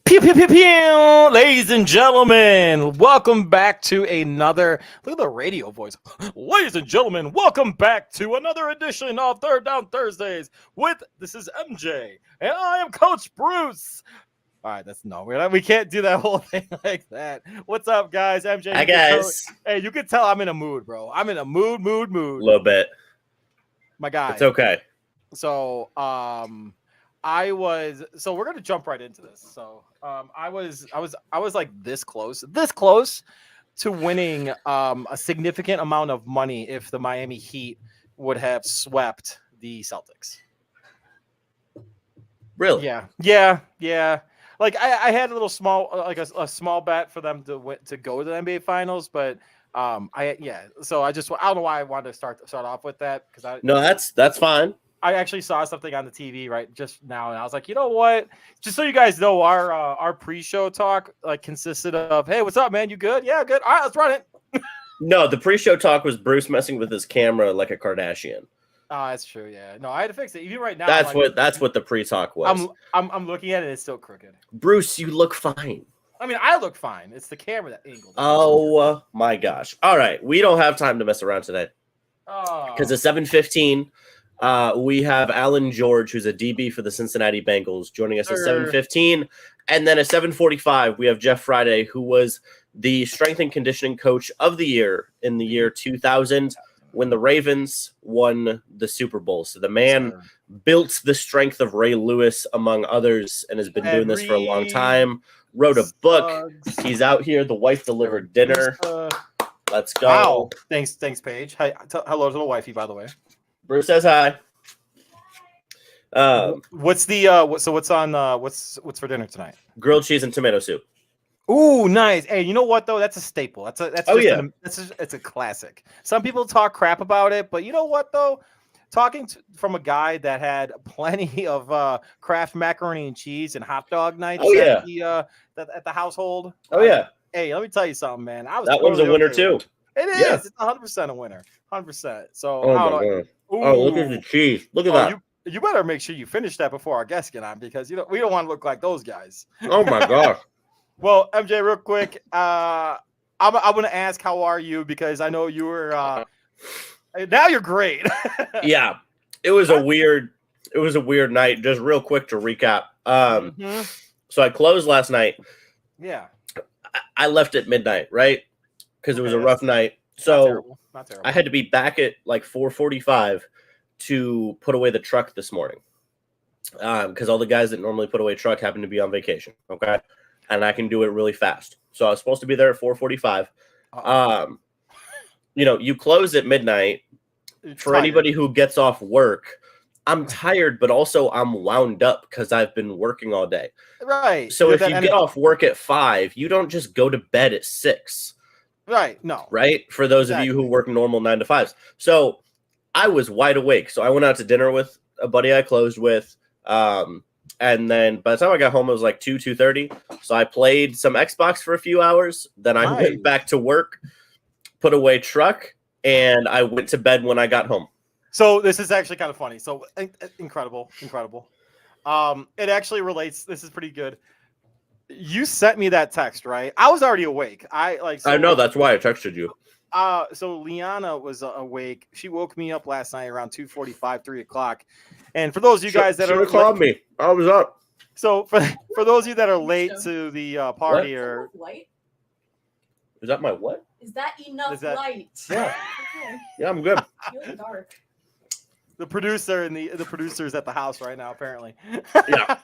Pew, pew, pew, pew. Ladies and gentlemen, welcome back to another. Look at the radio voice. Ladies and gentlemen, welcome back to another edition of Third Down Thursdays. This is MJ, and I am Coach Bruce. All right, we can't do that whole thing like that. What's up, guys? MJ, Hi, guys. You can tell I'm in a mood, bro. I'm in a mood. A little bit. My guy. It's okay. So, we're gonna jump right into this. So I was like this close to winning a significant amount of money if the Miami Heat would have swept the Celtics. Really? Yeah. Like I had a little small, like a small bet for them to go to the NBA Finals, but So I don't know why I wanted to start off with that because that's fine. I actually saw something on the TV right just now, and I was like, you know what? Just so you guys know, our pre-show talk consisted of, hey, what's up, man? You good? Yeah, good. All right, let's run it. No, the pre-show talk was Bruce messing with his camera like a Kardashian. Oh, that's true. Yeah, no, I had to fix it. Even right now, That's what the pre-talk was. I'm looking at it. It's still crooked. Bruce, you look fine. I mean, I look fine. It's the camera that angled. Oh my gosh! All right, we don't have time to mess around today. Because at 7:15. We have Alan George, who's a DB for the Cincinnati Bengals, joining us at 7:15. And then at 7:45, we have Jeff Friday, who was the strength and conditioning coach of the year in the year 2000 when the Ravens won the Super Bowl. So the man built the strength of Ray Lewis, among others, and has been doing this for a long time. Wrote a book. He's out here. The wife delivered dinner. Let's go. Wow. Thanks, Paige. Hi, hello to the wifey, by the way. Bruce says hi. What's for dinner tonight? Grilled cheese and tomato soup. Ooh, nice. Hey, you know what though? That's a staple. It's a classic. Some people talk crap about it, but you know what though? From a guy that had plenty of Kraft macaroni and cheese and hot dog nights at the household. Hey, let me tell you something, man. That one's a winner too. It is. Yeah. It's 100% a winner. 100%. So, look at the cheese. Look at that. You better make sure you finish that before our guests get on because we don't want to look like those guys. Oh my gosh. Well, MJ, real quick, I'm going to ask how are you because I know you were. Now you're great. Yeah, it was a weird night. Just real quick to recap. So I closed last night. Yeah. I left at midnight, right? Because it was a rough night. So not terrible. I had to be back at like 4:45 to put away the truck this morning. Because all the guys that normally put away truck happen to be on vacation. Okay. And I can do it really fast. So I was supposed to be there at 4:45. You close at midnight. For anybody who gets off work, I'm tired, but also I'm wound up because I've been working all day. Right. So if you get off work at 5, you don't just go to bed at 6. Right. No. Right. For those of you who work normal 9 to 5s. So I was wide awake. So I went out to dinner with a buddy I closed with. And then by the time I got home, it was like 2:30. So I played some Xbox for a few hours. Then I went back to work, put away truck, and I went to bed when I got home. So this is actually kind of funny. So incredible. It actually relates. This is pretty good. You sent me that text, right? I was already awake. I know that's why I texted you. So Liana was awake. She woke me up last night around 2:45, 3 o'clock. And for those of you guys that are called me, I was up. So for those of you that are late to the party or light. Is that my what? Is that enough light? Yeah. Okay. Yeah, I'm good. You look dark. The producer and the producer's at the house right now, apparently. Yeah.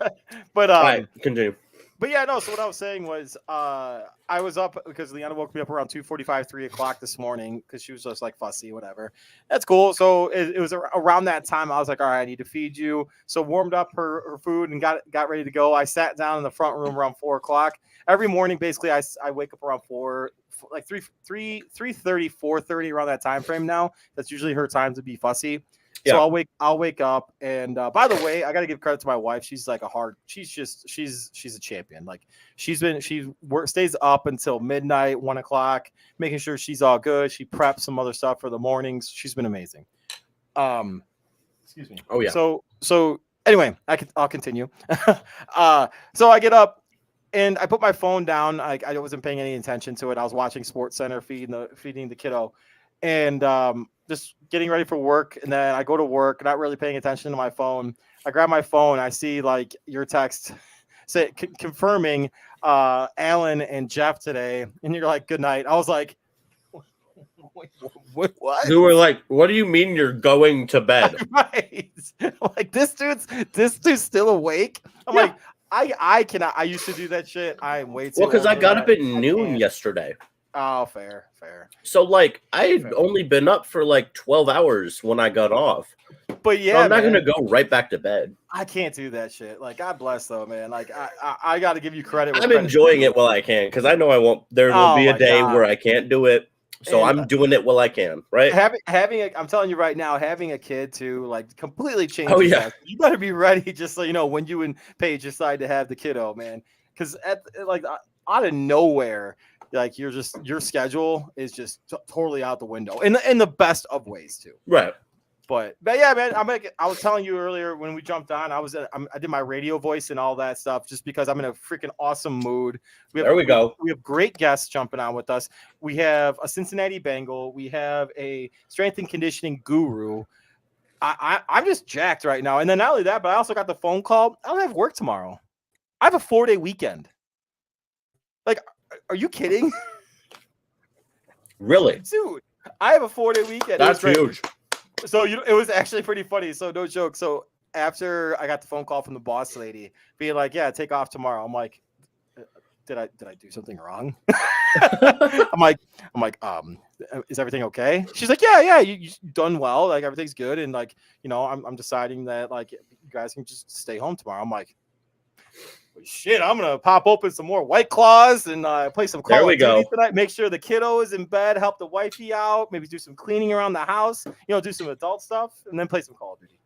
But all right, continue. But yeah, no. So what I was saying was, I was up because Liana woke me up around 2:45, 3 o'clock this morning because she was just like fussy, whatever. That's cool. So it was around that time. I was like, all right, I need to feed you. So warmed up her food and got ready to go. I sat down in the front room around 4 o'clock every morning. Basically, I wake up around 4, like 3:30, 4:30 around that time frame. Now that's usually her time to be fussy. Yeah. So I'll wake up, and by the way, I got to give credit to my wife. She's like she's a champion. Like she stays up until midnight, 1 o'clock, making sure she's all good. She preps some other stuff for the mornings. She's been amazing. Excuse me. Oh yeah. So anyway, I'll continue. So I get up. And I put my phone down. Like I wasn't paying any attention to it. I was watching Sports Center feeding the kiddo, and just getting ready for work. And then I go to work, not really paying attention to my phone. I grab my phone. I see like your text confirming Alan and Jeff today, and you're like, "Good night." I was like, "Wait, what?" You were like, "What do you mean you're going to bed?" Right? Like this dude's still awake. I'm like, I cannot. I used to do that shit. I am way too. Well, because old I for got that. up at I noon can't. yesterday. Oh, fair. So like I've Fair. only been up for like 12 hours when I got off. But yeah, So I'm not man, gonna go right back to bed. I can't do that shit. Like, God bless though, man. Like, I got to give you credit. I'm enjoying it while I can because I know I won't. There will be a my day God. where I can't do it. So And I'm doing it while I can, right? I'm telling you right now, having a kid too, like, completely changes. Oh, yeah. That. You better be ready, just so you know when you and Paige decide to have the kiddo, man. Because out of nowhere, like your schedule is just totally out the window in the best of ways too. Right. But yeah, man, I was telling you earlier when we jumped on, I did my radio voice and all that stuff just because I'm in a freaking awesome mood. There we go. We have great guests jumping on with us. We have a Cincinnati Bengal. We have a strength and conditioning guru. I'm just jacked right now. And then not only that, but I also got the phone call. I don't have work tomorrow. I have a 4-day weekend. Like, are you kidding? Really? Dude, I have a 4-day weekend. That's huge. So it was actually pretty funny. So no joke. So after I got the phone call from the boss lady being like, "Yeah, take off tomorrow," I'm like, "Did I do something wrong?" I'm like, "Is everything okay?" She's like, "Yeah, you done well. Like everything's good, and like I'm deciding that like you guys can just stay home tomorrow." I'm like, shit, I'm gonna pop open some more White Claws and play some Call of Duty tonight. Make sure the kiddo is in bed, help the wifey out, maybe do some cleaning around the house, do some adult stuff, and then play some Call of Duty.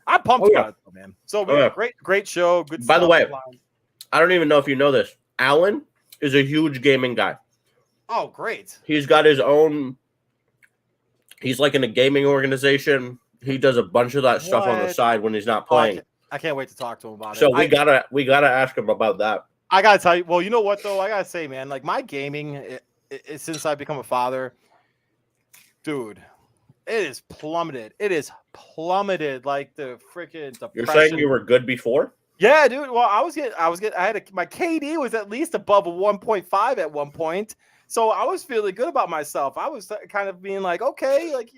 I'm pumped about it, man. So great show. Good. By the way, I don't even know if you know this. Alan is a huge gaming guy. Oh, great. He's got his own. He's like in a gaming organization. He does a bunch of that stuff on the side when he's not playing. I can't wait to talk to him about it. So we gotta ask him about that. I gotta tell you. Well, you know what though? I gotta say, man, like my gaming, since I've become a father, dude, it is plummeted. It is plummeted like the freaking depression. You're saying you were good before? Yeah, dude. Well, my KD was at least above a 1.5 at one point, so I was feeling good about myself. I was kind of being like, okay, like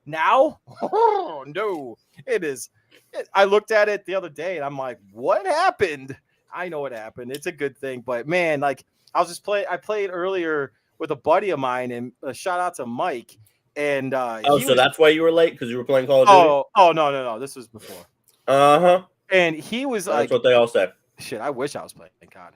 now, oh, no, it is. I looked at it the other day and I'm like, what happened? I know what happened. It's a good thing. But man, like I played earlier with a buddy of mine and shout out to Mike. And that's why you were late because you were playing Call of Duty? Oh, no. This was before. Uh-huh. And he was like, that's what they all say. Shit, I wish I was playing. Thank God.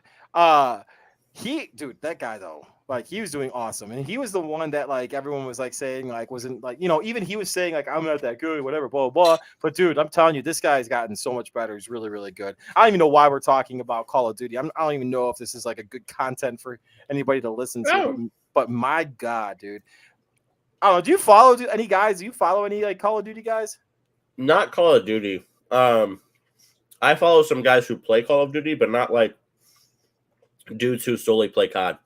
That guy though, like he was doing awesome, and he was the one that like everyone was like saying like wasn't like even he was saying like I'm not that good, whatever, blah blah. But dude, I'm telling you, this guy's gotten so much better. He's really really good. I don't even know why we're talking about Call of Duty. I don't even know if this is like a good content for anybody to listen to. But my God, dude, I don't know. Do you follow any guys? Do you follow any like Call of Duty guys? Not Call of Duty. I follow some guys who play Call of Duty, but not like dudes who solely play COD.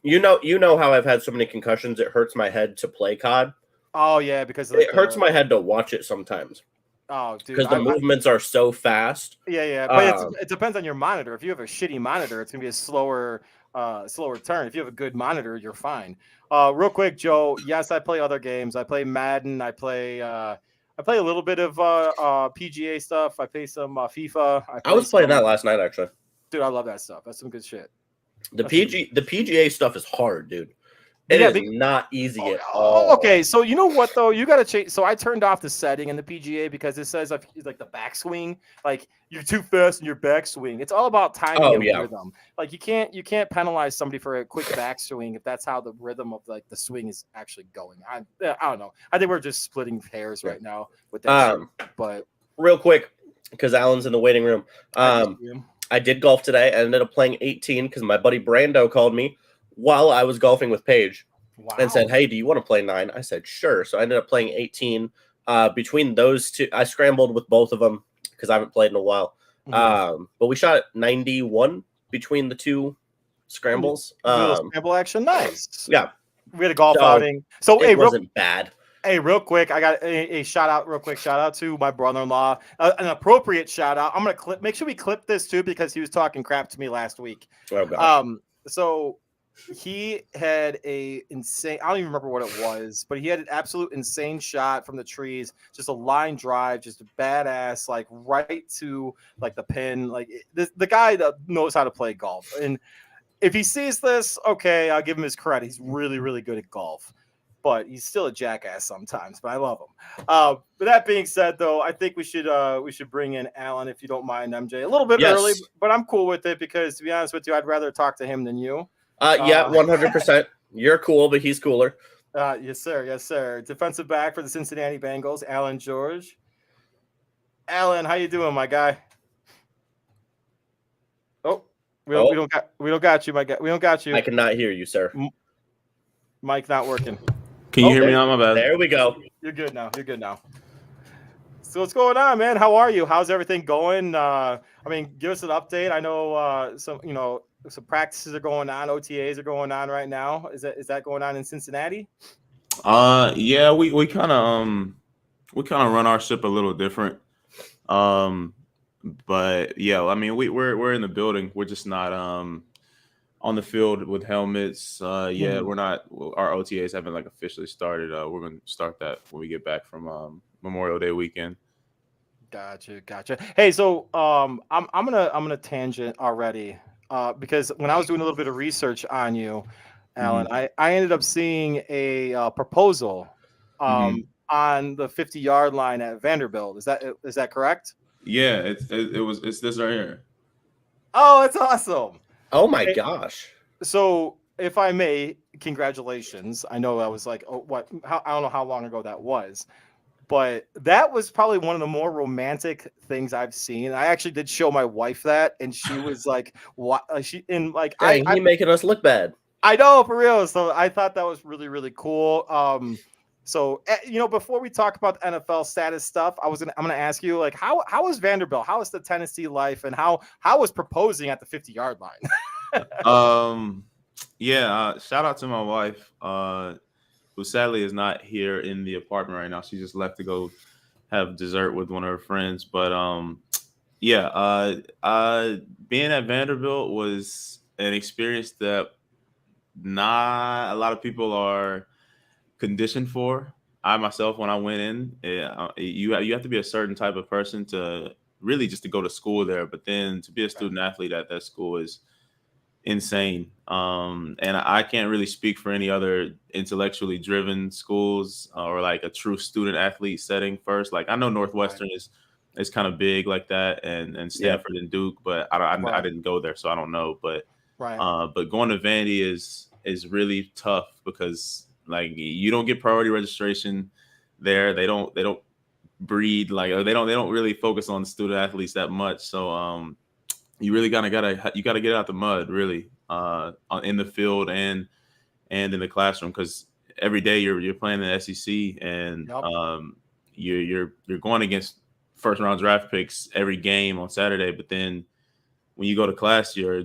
You know how I've had so many concussions, it hurts my head to play COD. Oh yeah, because it hurts my head to watch it sometimes. Oh, dude, because the movements are so fast. Yeah, but it depends on your monitor. If you have a shitty monitor, it's gonna be a slower turn. If you have a good monitor, you're fine. Real quick, Joe. Yes, I play other games. I play Madden. I play a little bit of PGA stuff. I play some FIFA. I was playing that last night, actually. Dude, I love that stuff. That's some good shit. The PGA stuff is hard, dude. It is not easy at all. Okay, so you know what though? You gotta change. So I turned off the setting in the PGA because it says like the backswing, like you're too fast in your backswing. It's all about timing and rhythm. Like you can't penalize somebody for a quick backswing if that's how the rhythm of like the swing is actually going. I don't know. I think we're just splitting hairs right now with that. But real quick, because Alan's in the waiting room. I did golf today. I ended up playing 18 because my buddy Brando called me while I was golfing with Paige and said, "Hey, do you want to play 9?" I said, "Sure." So I ended up playing 18. Between those two, I scrambled with both of them because I haven't played in a while. But we shot 91 between the two scrambles. Little scramble action, nice. Yeah, we had a golf outing. So it wasn't bad. Hey, real quick, I got a shout out. Real quick, shout out to my brother-in-law. An appropriate shout out. I'm gonna make sure we clip this too because he was talking crap to me last week. Oh gosh. So he had a insane. I don't even remember what it was, but he had an absolute insane shot from the trees. Just a line drive, just a badass, like right to like the pin. Like the guy that knows how to play golf. And if he sees this, okay, I'll give him his credit. He's really, really good at golf. But he's still a jackass sometimes, but I love him. But that being said, though, I think we should bring in Alan, if you don't mind, MJ. A little bit early, but I'm cool with it because, to be honest with you, I'd rather talk to him than you. Yeah, 100%. You're cool, but he's cooler. Yes, sir. Yes, sir. Defensive back for the Cincinnati Bengals, Alan George. Alan, how you doing, my guy? Oh, we don't got you, my guy. We don't got you. I cannot hear you, sir. Mic not working. Can you hear me now? My bad. There we go. You're good now. So what's going on, man? How are you? How's everything going? I mean, give us an update. I know some practices are going on, OTAs are going on right now. Is that going on in Cincinnati? Yeah, we kind of run our ship a little different. But yeah, I mean, we're in the building. We're just not on the field with helmets. We're not. Our OTAs haven't like officially started. We're going to start that when we get back from Memorial Day weekend. Gotcha. Hey, so I'm gonna tangent already because when I was doing a little bit of research on you, Alan, I ended up seeing a proposal on the 50-yard line at Vanderbilt. Is that correct? Yeah, it's this right here. Oh, that's awesome. Oh my gosh. So, if I may, congratulations. I know that was like, I don't know how long ago that was, but that was probably one of the more romantic things I've seen. I actually did show my wife that, and she was like, "What?" I'm making us look bad. I know, for real. So I thought that was really, really cool. So before we talk about the NFL status stuff, I'm gonna ask you, like, how is Vanderbilt? How is the Tennessee life, and how was proposing at the 50-yard line? Shout out to my wife, who sadly is not here in the apartment right now. She just left to go have dessert with one of her friends. But being at Vanderbilt was an experience that not a lot of people are conditioned for. I myself, when I went in, you have to be a certain type of person to really just to go to school there. But then to be a student athlete at that school is insane. And I can't really speak for any other intellectually driven schools or like a true student athlete setting first. Like I know Northwestern is kind of big like that, and Stanford and Duke, but I didn't go there, so I don't know. But but going to Vandy is really tough because like you don't get priority registration there. They don't breed or they don't really focus on student athletes that much. So you really gotta get out the mud really in the field and in the classroom, because every day you're playing in the SEC and you're going against first round draft picks every game on Saturday. But then when you go to class, you're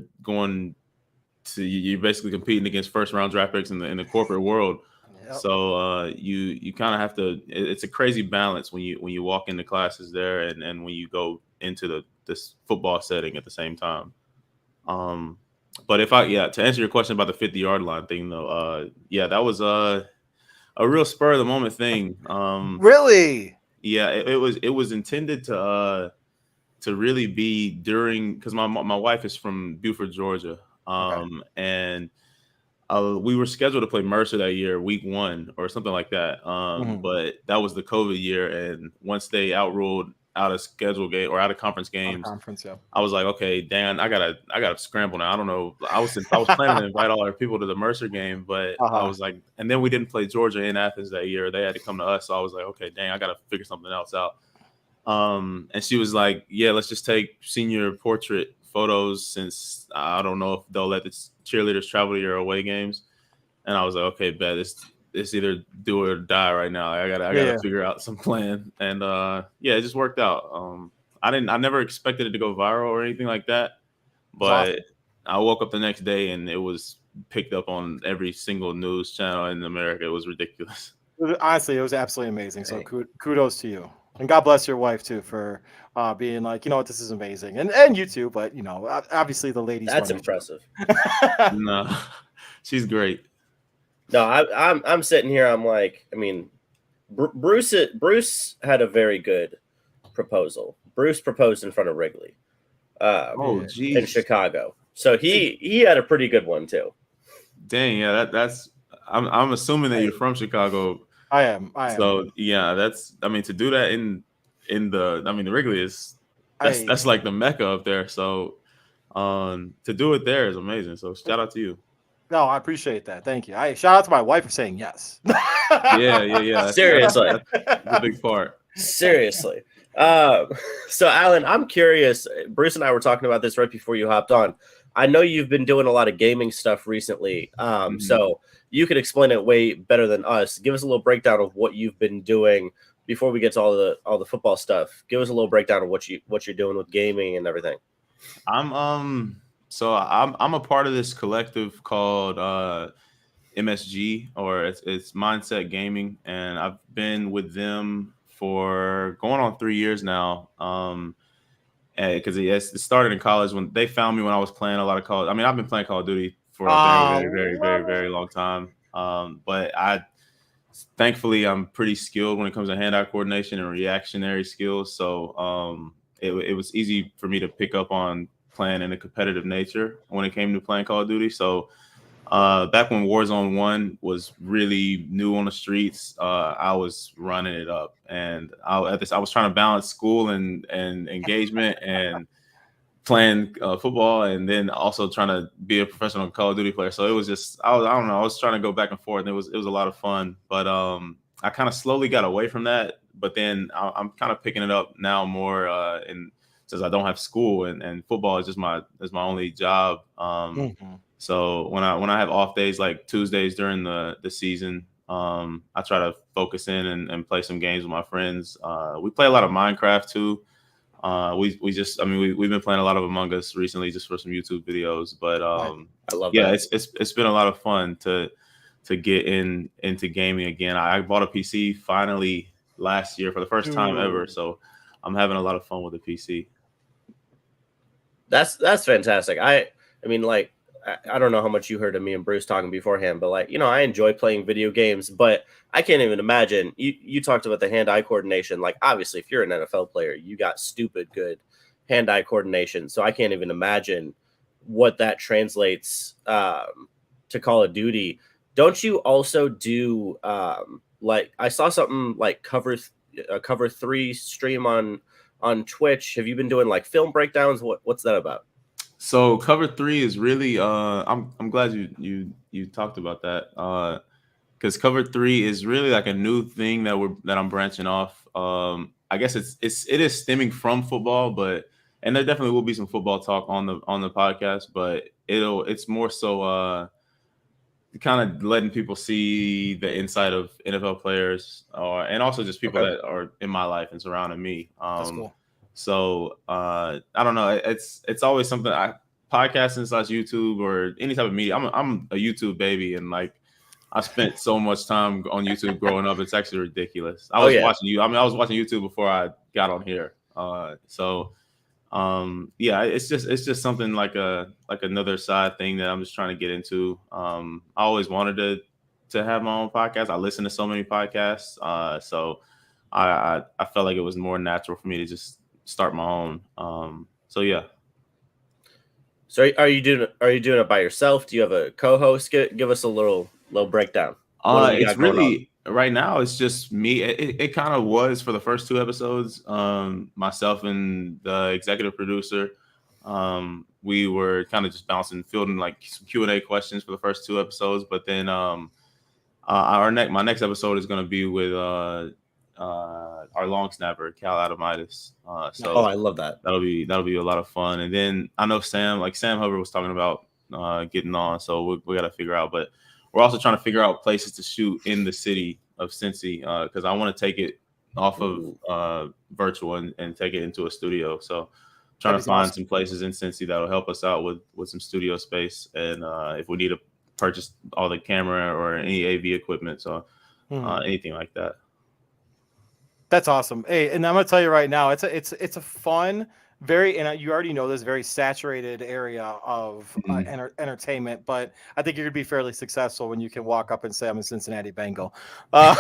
basically competing against first round draft picks in the corporate world. Yep. So you kind of have to. It's a crazy balance when you walk into classes there and when you go into this football setting at the same time. But to answer your question about the 50-yard line thing though, that was a real spur of the moment thing. Really? Yeah, it was intended to really be during, because my wife is from Buford, Georgia. And we were scheduled to play Mercer that year, week 1 or something like that. But that was the COVID year. And once they outruled out of schedule game or out of conference games, I was like, okay, Dan, I gotta scramble now. I don't know. I was planning to invite all our people to the Mercer game, but I was like, and then we didn't play Georgia in Athens that year. They had to come to us. So I was like, okay, dang, I gotta figure something else out. And she was like, yeah, let's just take senior portrait photos, since I don't know if they'll let the cheerleaders travel to your away games. And I was like, okay, bet it's either do or die right now. I gotta figure out some plan. And it just worked out. I never expected it to go viral or anything like that, but awesome. I woke up the next day and it was picked up on every single news channel in America. It was ridiculous. Honestly, it was absolutely amazing. So Hey. kudos to you, and God bless your wife too for being like, you know what, this is amazing, and you too. But you know, obviously the ladies. That's run the show. impressive. No, she's great. No, I'm sitting here. I'm like, I mean, Bruce had a very good proposal. Bruce proposed in front of Wrigley, Oh, Yeah. geez. in Chicago. So he had a pretty good one too. Dang, yeah, that's. I'm assuming that you're from Chicago. I am. So yeah, I mean, to do that the Wrigley is that's like the mecca up there. So to do it there is amazing. So shout out to you. No, I appreciate that. Thank you. Shout out to my wife for saying yes. Yeah. Seriously. That's a big part. Seriously. So Alan, I'm curious. Bruce and I were talking about this right before you hopped on. I know you've been doing a lot of gaming stuff recently. So you could explain it way better than us. Give us a little breakdown of what you've been doing before we get to all the football stuff. Give us a little breakdown of what you're doing with gaming and everything. I'm a part of this collective called MSG, or it's Mindset Gaming, and I've been with them for going on 3 years now. Because it started in college when they found me when I was playing a lot of Call. I mean, I've been playing Call of Duty for a very long time. But thankfully I'm pretty skilled when it comes to hand-eye coordination and reactionary skills. So it was easy for me to pick up on playing in a competitive nature when it came to playing Call of Duty. So back when Warzone 1 was really new on the streets, I was running it up, and I was trying to balance school and engagement and playing football, and then also trying to be a professional Call of Duty player. So it was just I don't know, I was trying to go back and forth, and it was a lot of fun. But I kind of slowly got away from that. But then I'm kind of picking it up now more, and since I don't have school and football is just my only job. So when I have off days like Tuesdays during the season, I try to focus in and play some games with my friends. We play a lot of Minecraft too. We've been playing a lot of Among Us recently just for some YouTube videos. But I love that. that. It's been a lot of fun to get into gaming again. I bought a PC finally last year for the first time ever. So I'm having a lot of fun with the PC. That's fantastic. I mean, like, I don't know how much you heard of me and Bruce talking beforehand, but like, you know, I enjoy playing video games, but I can't even imagine. You talked about the hand-eye coordination. Like, obviously, if you're an NFL player, you got stupid good hand-eye coordination. So I can't even imagine what that translates to Call of Duty. Don't you also do like, I saw something like cover 3 stream on Twitch? Have you been doing like film breakdowns? What's that about? So cover 3 is really I'm glad you talked about that, because cover 3 is really like a new thing that I'm branching off. I guess it is stemming from football, and there definitely will be some football talk on the podcast, but it's more so kind of letting people see the inside of NFL players, and also just people that are in my life and surrounding me. That's cool. So I don't know. It's always something. Podcasting / YouTube or any type of media. I'm a YouTube baby, and like I spent so much time on YouTube growing up. It's actually ridiculous. I was watching YouTube before I got on here. It's just something like another side thing that I'm just trying to get into. I always wanted to have my own podcast. I listen to so many podcasts, so I felt like it was more natural for me to just start my own. So yeah. So are you doing it by yourself? Do you have a co-host? Give us a little breakdown. It's really right now. It's just me. It kind of was for the first 2 episodes. Myself and the executive producer. We were kind of just fielding like some Q&A questions for the first 2 episodes. But then my next episode is going to be with our long snapper, Cal Adamitis. I love that. That'll be a lot of fun. And then I know Sam Hubbard was talking about getting on, so we got to figure out. But we're also trying to figure out places to shoot in the city of Cincy, because I want to take it off of virtual and take it into a studio. So trying That'd to be find awesome. some places in Cincy that'll help us out with some studio space, and if we need to purchase all the camera or any AV equipment, so anything like that. That's awesome. Hey, and I'm gonna tell you right now, it's a fun, very, and you already know this, very saturated area of entertainment. But I think you're gonna be fairly successful when you can walk up and say, "I'm a Cincinnati Bengal." That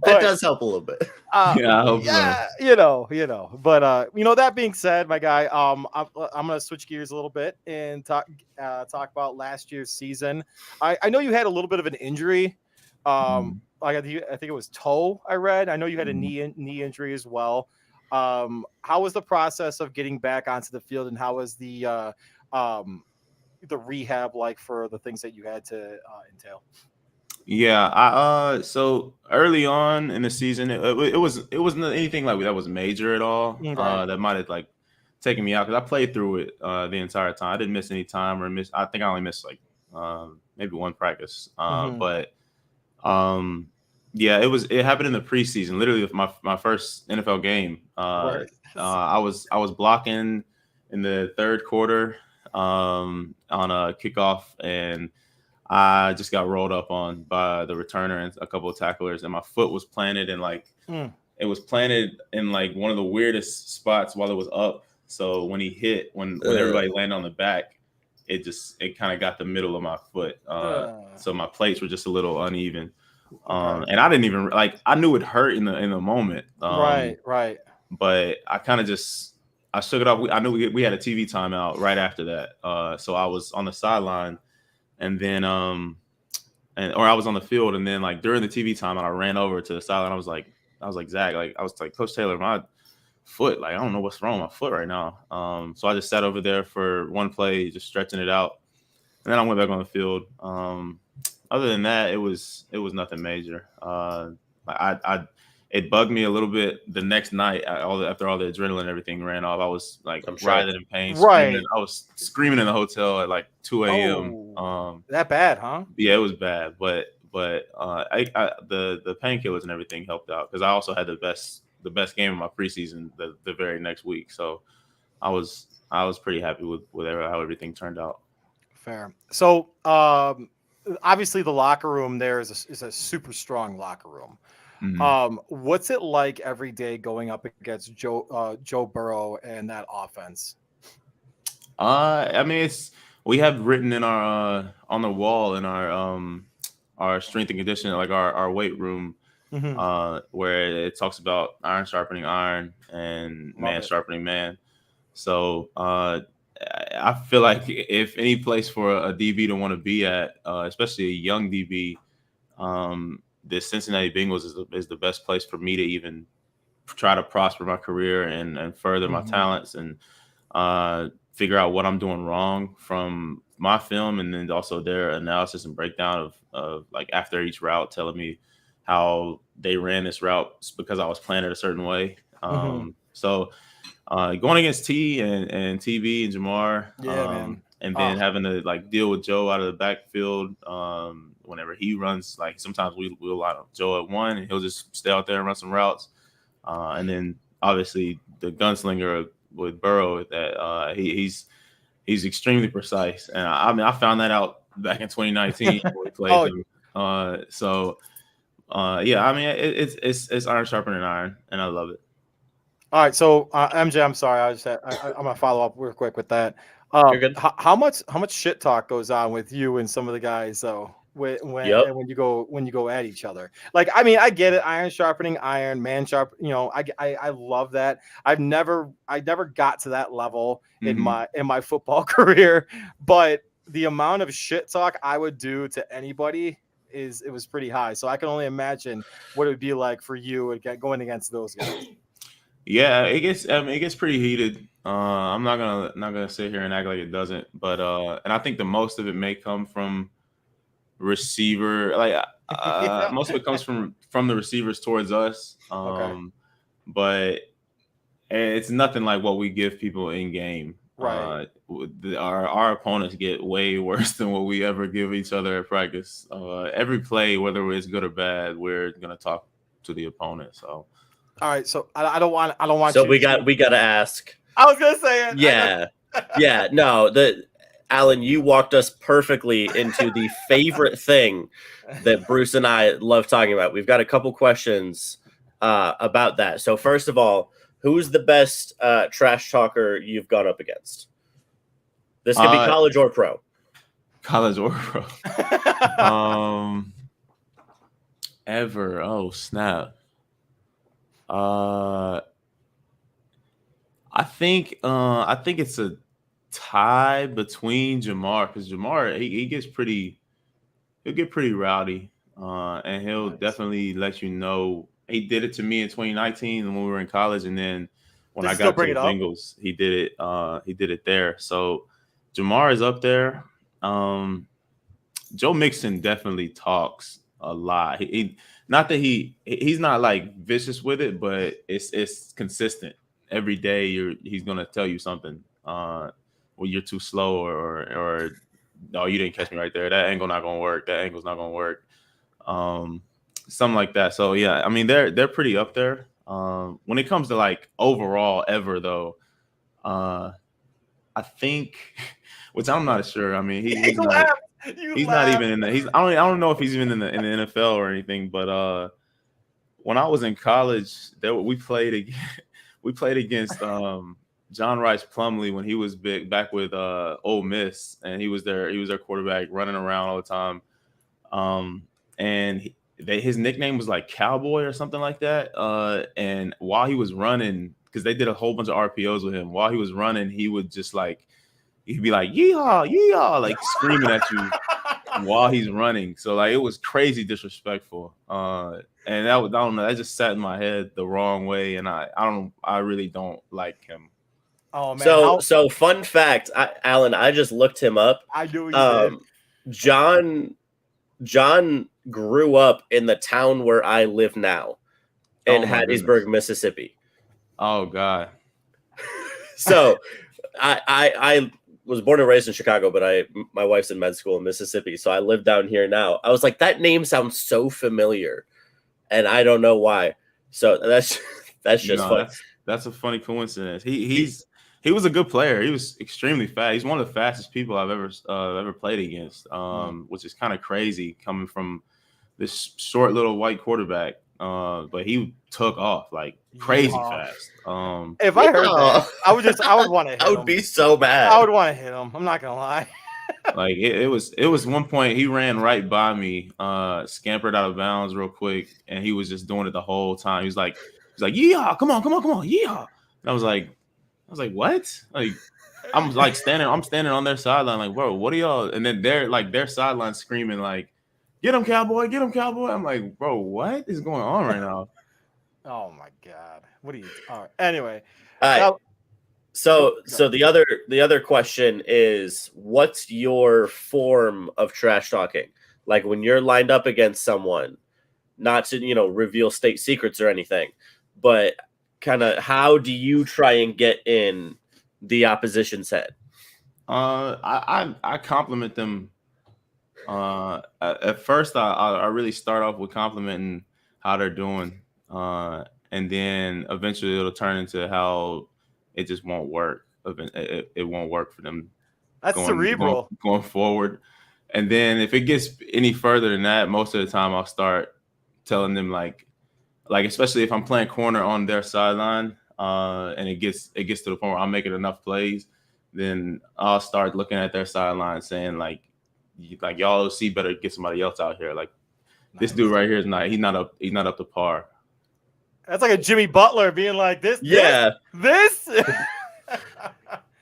does help a little bit. Yeah, I hope yeah, so. you know. But that being said, my guy, I'm gonna switch gears a little bit and talk about last year's season. I know you had a little bit of an injury. I think it was toe. I read. I know you had a knee injury as well. How was the process of getting back onto the field, and how was the rehab like for the things that you had to entail? Yeah, I so early on in the season, it wasn't anything like that was major at all. Right. That might have like taken me out because I played through it the entire time. I didn't miss any time I think I only missed like maybe one practice. But yeah, it happened in the preseason. Literally, with my first NFL game. Right. I was blocking in the third quarter on a kickoff, and I just got rolled up on by the returner and a couple of tacklers, and my foot was planted in it was planted in like one of the weirdest spots while it was up. So when he hit, when everybody landed on the back, it kind of got the middle of my foot. So my plates were just a little uneven. And I didn't even I knew it hurt in the moment. Right. But I kind of I shook it off. I knew we had a TV timeout right after that. So I was on the sideline. And then, or I was on the field, and then like during the TV time, I ran over to the sideline. I was like, Zach, I was like, Coach Taylor, my foot, I don't know what's wrong with my foot right now. So I just sat over there for one play, just stretching it out, and then I went back on the field. Other than that, it was nothing major. It bugged me a little bit the next night after all the adrenaline and everything ran off. I was like writhing in pain. Right. I was screaming in the hotel at like 2 a.m. That bad, huh? Yeah, it was bad. But the painkillers and everything helped out because I also had the best game of my preseason the very next week. So I was pretty happy with how everything turned out. Fair. So obviously the locker room there is a super strong locker room. What's it like every day going up against Joe Burrow and that offense? I mean, we have written in our on the wall in our strength and conditioning, like our weight room, where it talks about iron sharpening iron and man sharpening man. So I feel like if any place for a DB to want to be at, especially a young DB, the Cincinnati Bengals is the best place for me to even try to prosper my career and further my talents and figure out what I'm doing wrong from my film, and then also their analysis and breakdown of like after each route, telling me how they ran this route because I was playing it a certain way. So going against T and TV and Jamar, man. and then having to like deal with Joe out of the backfield. Whenever he runs, like sometimes we'll line up Joe at one and he'll just stay out there and run some routes. And then obviously the gunslinger with Burrow, that he's extremely precise. And I found that out back in 2019 when we played him. Yeah, I mean it's iron sharpening iron, and I love it. All right, so MJ, I'm sorry, I'm gonna follow up real quick with that. You're good. How much shit talk goes on with you and some of the guys though? When you go at each other, like, I mean, I get it, iron sharpening iron, man sharp, I love that. I never got to that level in my football career, but the amount of shit talk I would do to anybody it was pretty high. So I can only imagine what it would be like for you going against those guys. Yeah, it gets pretty heated. I'm not gonna sit here and act like it doesn't, but and I think the most of it may come from receiver, most of it comes from the receivers towards us. But it's nothing like what we give people in game. Right. Our opponents get way worse than what we ever give each other at practice. Every play, whether it's good or bad, we're gonna talk to the opponent. So all right, so I don't want So you we to- got to ask. I was gonna say it. Yeah. No, Alan, you walked us perfectly into the favorite thing that Bruce and I love talking about. We've got a couple questions about that. So first of all, who's the best trash talker you've gone up against? This could be college or pro. College or pro. Ever. Oh, snap. I think it's a tie between Jamar, because Jamar he gets he'll get pretty rowdy, and he'll definitely let you know. He did it to me in 2019 when we were in college, and then when I got to the Bengals, he did it there. So Jamar is up there. Joe Mixon definitely talks a lot. He not that he's not like vicious with it, but it's consistent. Every day he's gonna tell you something. Well, you're too slow, or no, you didn't catch me right there. That angle not gonna work. That angle's not gonna work. Something like that. So yeah, I mean they're pretty up there. When it comes to like overall ever though, I think, which I'm not sure. I mean he's not even in the I don't know if he's even in the NFL or anything. But when I was in college, we played against John Rice Plumlee when he was big back with Ole Miss, and he was their quarterback, running around all the time. And his nickname was like Cowboy or something like that. And while he was running, because they did a whole bunch of RPOs with him, while he was running, he would just like he'd be like yeehaw, yeehaw, like screaming at you while he's running. So like it was crazy disrespectful. And I don't know, that just sat in my head the wrong way, and I really don't like him. Oh man! So fun fact, Alan, I just looked him up. I knew you did. John grew up in the town where I live now, in Hattiesburg, Mississippi. Oh God! So I was born and raised in Chicago, but my wife's in med school in Mississippi, so I live down here now. I was like, that name sounds so familiar, and I don't know why. So that's just funny. That's a funny coincidence. He was a good player. He was extremely fast. He's one of the fastest people I've ever played against, which is kind of crazy coming from this short little white quarterback. But he took off like crazy fast. If I heard that, I would want to hit him. I would be so bad. I would want to hit him. I'm not gonna lie. Like it was one point he ran right by me, scampered out of bounds real quick, and he was just doing it the whole time. He was like, yeehaw, come on, yeehaw. And I was like, what? Like, I'm standing on their sideline, like, bro, what are y'all? And then they're like, their sideline screaming, like, get him, Cowboy, get him, Cowboy. I'm like, bro, what is going on right now? Oh my God. What are you? All right. Anyway. All right. So the other question is, what's your form of trash talking? Like when you're lined up against someone, not to, reveal state secrets or anything, but kind of how do you try and get in the opposition's head? I compliment them. At first, I really start off with complimenting how they're doing, and then eventually it'll turn into how it just won't work. It won't work for them. That's cerebral going forward. And then if it gets any further than that, most of the time I'll start telling them like especially if I'm playing corner on their sideline, and it gets to the point where I'm making enough plays, then I'll start looking at their sideline saying like y'all see better get somebody else out here. Like this dude right here he's not up to par. That's like a Jimmy Butler being like this. Yeah. This.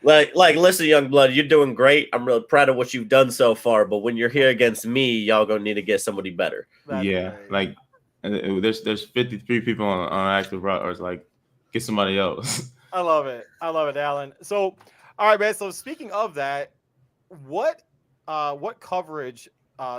like listen, young blood, you're doing great. I'm really proud of what you've done so far. But when you're here against me, y'all gonna need to get somebody better. Yeah, like there's 53 people on active route. Like get somebody else. I love it, Alan. So, all right, man. So speaking of that, what coverage?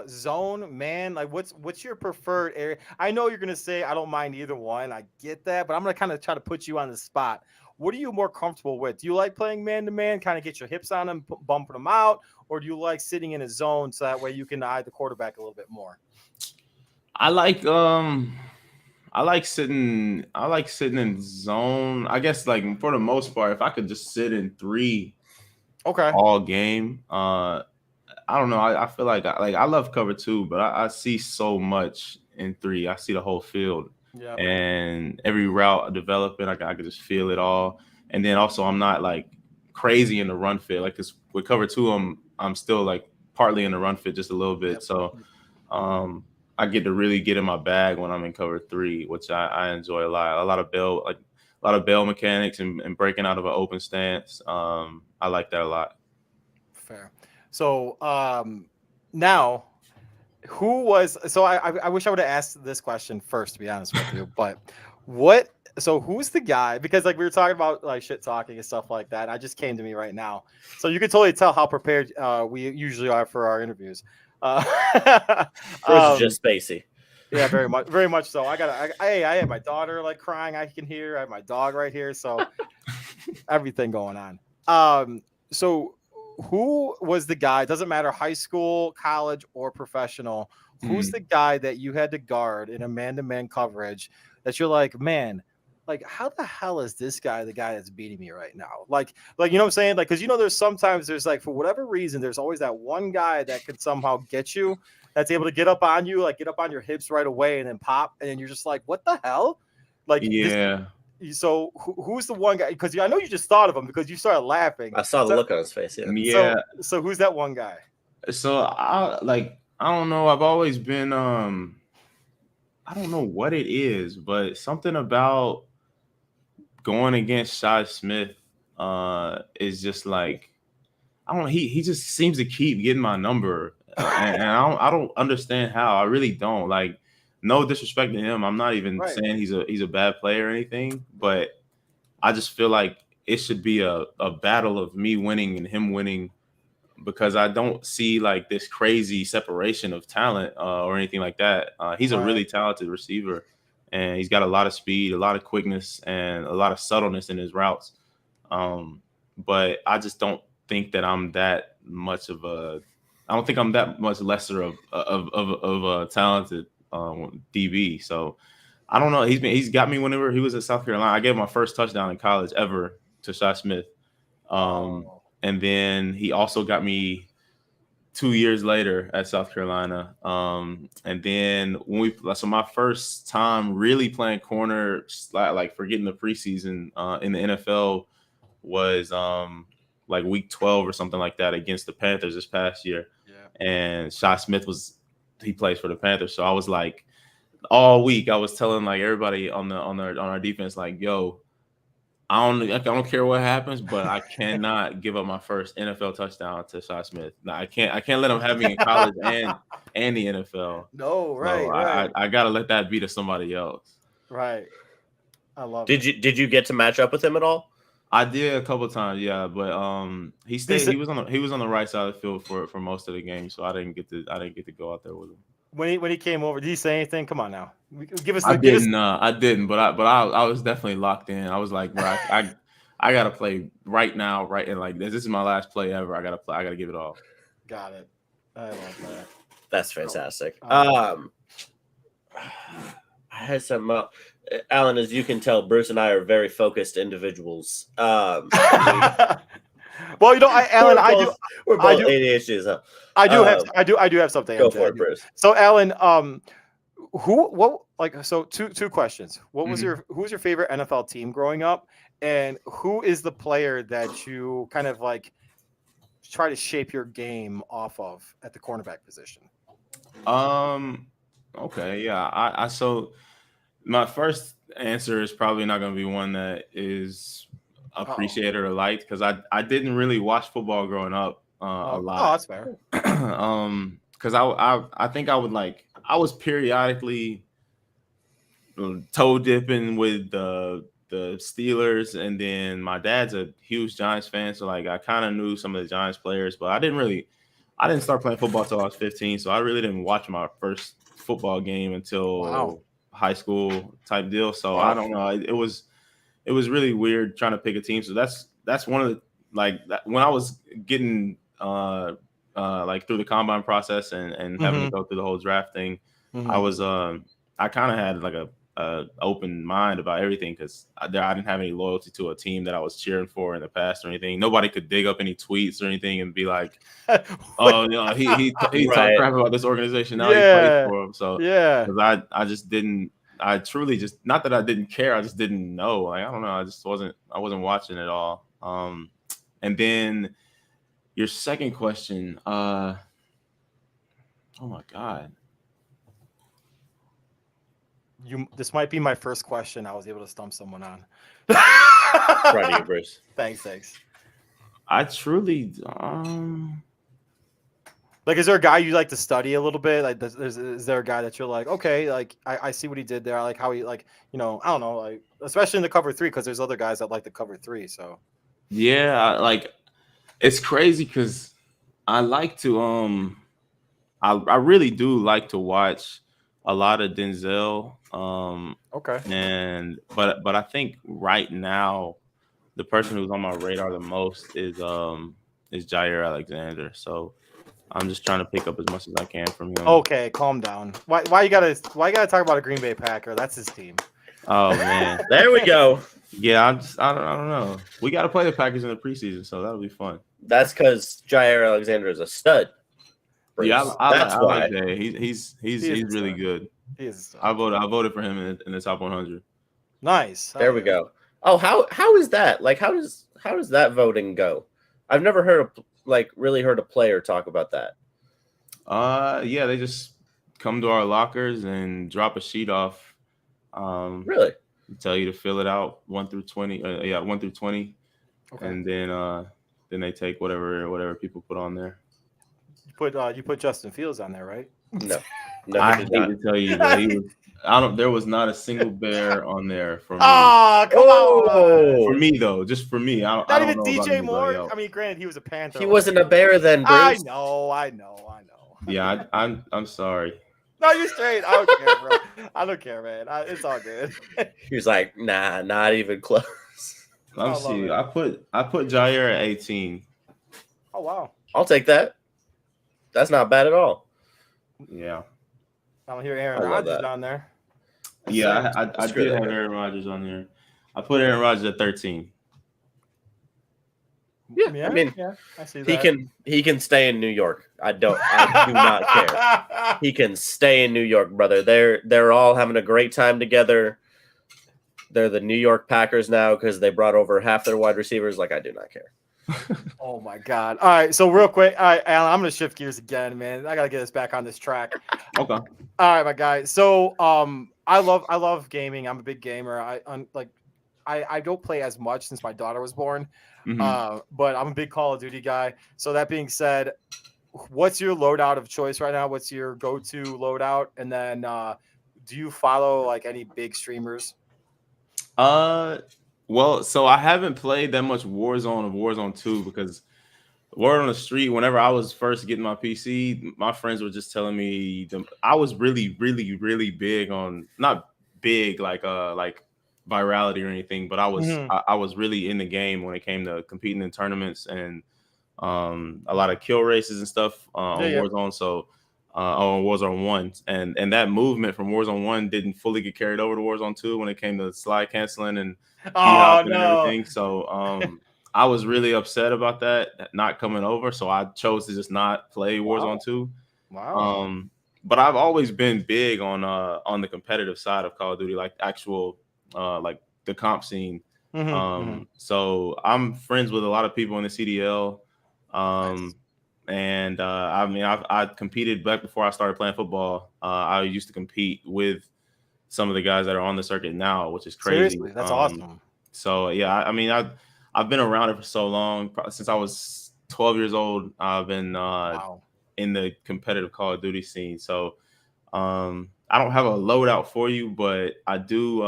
Zone, man, like what's your preferred area? I know you're gonna say I don't mind either one. I get that, but I'm gonna kind of try to put you on the spot. What are you more comfortable with? Do you like playing man to man, kind of get your hips on them, bumping them out, or do you like sitting in a zone so that way you can eye the quarterback a little bit more? I like I like sitting in zone. I guess like for the most part, if I could just sit in 3 Okay. all game, I don't know. I feel like I love cover 2, but I see so much in 3. I see the whole field, Yeah. and every route developing. I could just feel it all. And then also, I'm not like crazy in the run fit. Like, 'cause with cover 2, I'm still like partly in the run fit just a little bit. Yep. So, I get to really get in my bag when I'm in cover 3, which I enjoy a lot. A lot of bail mechanics and breaking out of an open stance. I like that a lot. Fair. So now, who was? So I wish I would have asked this question first, to be honest with you. But what? So who's the guy? Because like we were talking about like shit talking and stuff like that. I just came to me right now, so you can totally tell how prepared we usually are for our interviews. Bruce is just spacey. Yeah, very much so. I have my daughter like crying. I can hear. I have my dog right here. So everything going on. So who was the guy? Doesn't matter, high school, college, or professional. Who's the guy that you had to guard in a man-to-man coverage that you're like, man, like how the hell is this guy the guy that's beating me right now? Like you know what I'm saying? Like, because you know, there's sometimes there's like for whatever reason, there's always that one guy that could somehow get you, that's able to get up on you, like get up on your hips right away and then pop, and then you're just like, what the hell? Like, Yeah. So who's the one guy? Because I know you just thought of him because you started laughing. I saw the look on his face. Yeah. Yeah. So who's that one guy? So I don't know. I've always been I don't know what it is, but something about going against Shi Smith is just like, I don't know. He just seems to keep getting my number, and I don't understand how. I really don't. Like, no disrespect to him. I'm not even saying he's a bad player or anything, but I just feel like it should be a battle of me winning and him winning, because I don't see like this crazy separation of talent or anything like that. He's a really talented receiver, and he's got a lot of speed, a lot of quickness, and a lot of subtleness in his routes. But I just don't think that I'm that much of a. I don't think I'm that much lesser of a talented DB. So I don't know. He's got me whenever he was at South Carolina. I gave my first touchdown in college ever to Shi Smith. And then he also got me 2 years later at South Carolina. And then so my first time really playing corner, like forgetting the preseason in the NFL was like week 12 or something like that against the Panthers this past year. Yeah. And Shi Smith he plays for the Panthers. So I was like, all week I was telling like everybody on our defense, like, yo, I don't care what happens, but I cannot give up my first NFL touchdown to Shi Smith. No, I can't let him have me in college and the NFL. No, right, so right. I gotta let that be to somebody else. Right. I love it. Did you get to match up with him at all? I did a couple of times, yeah, but he stayed. He was on the right side of the field for most of the game, so I didn't get to go out there with him. When he came over, did he say anything? Come on now, give us. I didn't, but I was definitely locked in. I was like, bro, I gotta play right now, right, and like this is my last play ever. I gotta play. I gotta give it all. Got it. I love that. That's fantastic. I had some. Alan, as you can tell, Bruce and I are very focused individuals. Well, you know, Alan, we're both ADHDs. Huh? I do have something. Go for it, Bruce. So, Alan, two questions. Who was your favorite NFL team growing up, and who is the player that you kind of like try to shape your game off of at the cornerback position? Okay, yeah. So my first answer is probably not going to be one that is appreciated or liked, because I didn't really watch football growing up a lot. Oh, that's fair. Because I think I was periodically toe dipping with the Steelers, and then my dad's a huge Giants fan, so like I kind of knew some of the Giants players, but I didn't start playing football till I was 15, so I really didn't watch my first football game until high school type deal. So I don't know. It was really weird trying to pick a team. So that's one of the when I was getting like through the combine process and having to go through the whole draft thing, I was I kind of had like open mind about everything because I didn't have any loyalty to a team that I was cheering for in the past or anything. Nobody could dig up any tweets or anything and be like, "Oh, he talked crap about this organization. Now he plays for him." So because I just didn't. I truly just not that I didn't care. I just didn't know. Like I don't know. I wasn't watching at all. And then your second question. Oh my God. This might be my first question I was able to stump someone on. Proud of you, Bruce. Thanks. I truly like, is there a guy you like to study a little bit? Like, is there a guy that you're like, okay, like I see what he did there. I like how he I don't know, like especially in the cover 3 because there's other guys that like the cover 3. So yeah, like it's crazy because I like to I really do like to watch a lot of Denzel. Okay. But I think right now the person who's on my radar the most is Jair Alexander. So I'm just trying to pick up as much as I can from him. Okay, calm down. Why you gotta talk about a Green Bay Packer? That's his team. Oh man, there we go. Yeah, I don't know. We got to play the Packers in the preseason, so that'll be fun. That's because Jair Alexander is a stud. Bruce. Yeah, that's I why. like Jay. He's really good. He is. I voted for him in the top 100. Nice. There we go. Oh, how is that? Like, how does that voting go? I've never really heard a player talk about that. Yeah, they just come to our lockers and drop a sheet off. Really? Tell you to fill it out 1 through 20. 1 through 20, okay. And then they take whatever people put on there. You put Justin Fields on there, right? No, I hate to tell you, but there was not a single Bear on there for me. Oh, come on. For me though, just for me. I don't even know DJ about Moore. else. I mean, granted, he was a Panther. He wasn't a Bear then, Bruce. I know. Yeah, I'm sorry. No, you're straight. I don't care, bro. I don't care, man. It's all good. He was like, nah, not even close. Let me see. I put Jair at 18. Oh wow. I'll take that. That's not bad at all. Yeah. I don't hear Aaron Rodgers on there. Yeah, I did have Aaron Rodgers on there. I put Aaron Rodgers at 13. Yeah, I mean, I see that. He can stay in New York. I do not care. He can stay in New York, brother. They're all having a great time together. They're the New York Packers now because they brought over half their wide receivers. Like, I do not care. Oh my God. All right, so real quick, all right, Alan, I'm gonna shift gears again, man. I gotta get us back on this track. Okay. All right, my guy. So I love gaming. I'm a big gamer. I don't play as much since my daughter was born. Mm-hmm. But I'm a big Call of Duty guy. So that being said, what's your loadout of choice right now? What's your go-to loadout? And then do you follow like any big streamers? Well, so I haven't played that much Warzone or Warzone 2 because word on the street, whenever I was first getting my PC, my friends were just telling me I was really, really, really big on, not big like virality or anything, but I was really in the game when it came to competing in tournaments and a lot of kill races and stuff on Warzone. So on Warzone 1, and that movement from Warzone 1 didn't fully get carried over to Warzone 2 when it came to slide canceling and and everything. So I was really upset about that not coming over. So I chose to just not play Warzone 2. Wow. But I've always been big on the competitive side of Call of Duty, like actual like the comp scene. So I'm friends with a lot of people in the CDL. Nice. And I mean, I competed back before I started playing football. I used to compete with some of the guys that are on the circuit now, which is crazy. Seriously, that's awesome. So yeah, I mean, I've been around it for so long. Since I was 12 years old, I've been in the competitive Call of Duty scene. So I don't have a loadout for you, but I do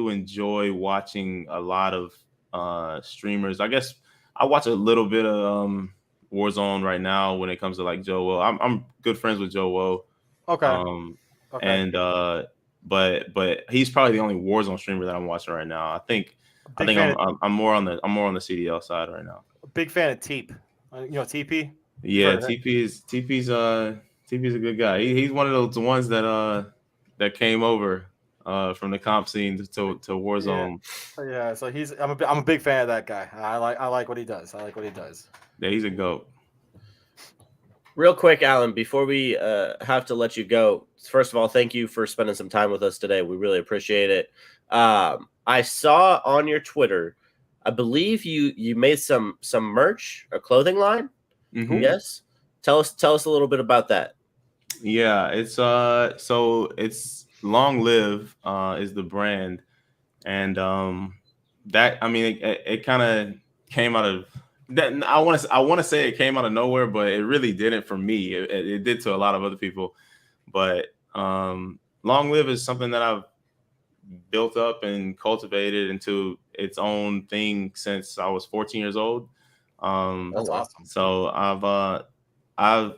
enjoy watching a lot of streamers. I guess I watch a little bit of Warzone right now when it comes to like Joe Woe. I'm good friends with Joe Woe. Okay. Okay. And but he's probably the only Warzone streamer that I'm watching right now. I think I'm more on the CDL side right now. Big fan of Teep. You know TP? Yeah, TP's a good guy. He's one of those ones that came over from the comp scene to Warzone. Yeah, so I'm a big fan of that guy. I like what he does. Yeah, he's a GOAT. Real quick, Alan, before we have to let you go, first of all, thank you for spending some time with us today. We really appreciate it. I saw on your Twitter, I believe you made some merch, a clothing line. Mm-hmm. Yes, tell us a little bit about that. Yeah, it's so it's Long Live is the brand, and that, I mean, it kind of came out of that. I want to say it came out of nowhere, but it really didn't for me. It did to a lot of other people, but Long Live is something that I've built up and cultivated into its own thing since I was 14 years old. That's awesome. So I've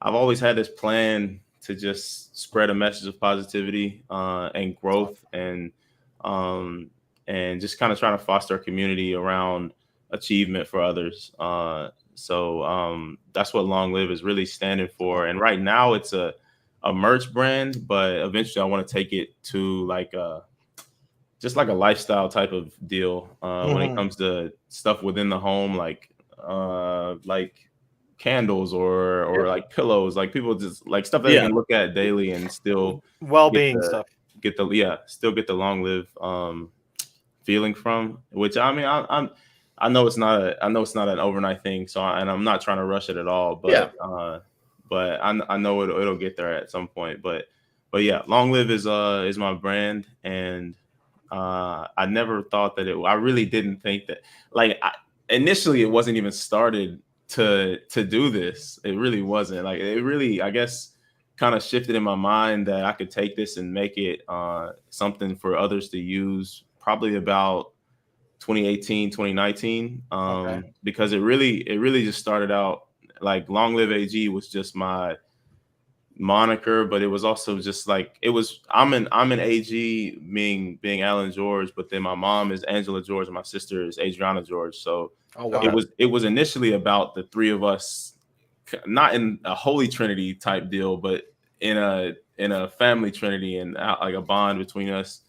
always had this plan to just spread a message of positivity and growth, and just kind of trying to foster a community around achievement for others. So that's what Long Live is really standing for. And right now it's a merch brand, but eventually I want to take it to just like a lifestyle type of deal when it comes to stuff within the home, like candles or like pillows, like people just like stuff that they can look at daily and still well-being stuff. Still get the Long Live feeling from, which I mean I know it's not an overnight thing, so I'm not trying to rush it at all, but I know it'll get there at some point, but yeah, Long Live is my brand, and I never thought that I really didn't think that, initially it wasn't even started to do this. It really wasn't. Like, it really, I guess, kind of shifted in my mind that I could take this and make it something for others to use probably about 2018, 2019, because it really just started out like Long Live AG was just my moniker, but it was also just like, I'm an AG being Alan George, but then my mom is Angela George and my sister is Adriana George. So it was initially about the three of us, not in a holy trinity type deal, but in a family trinity, and like a bond between us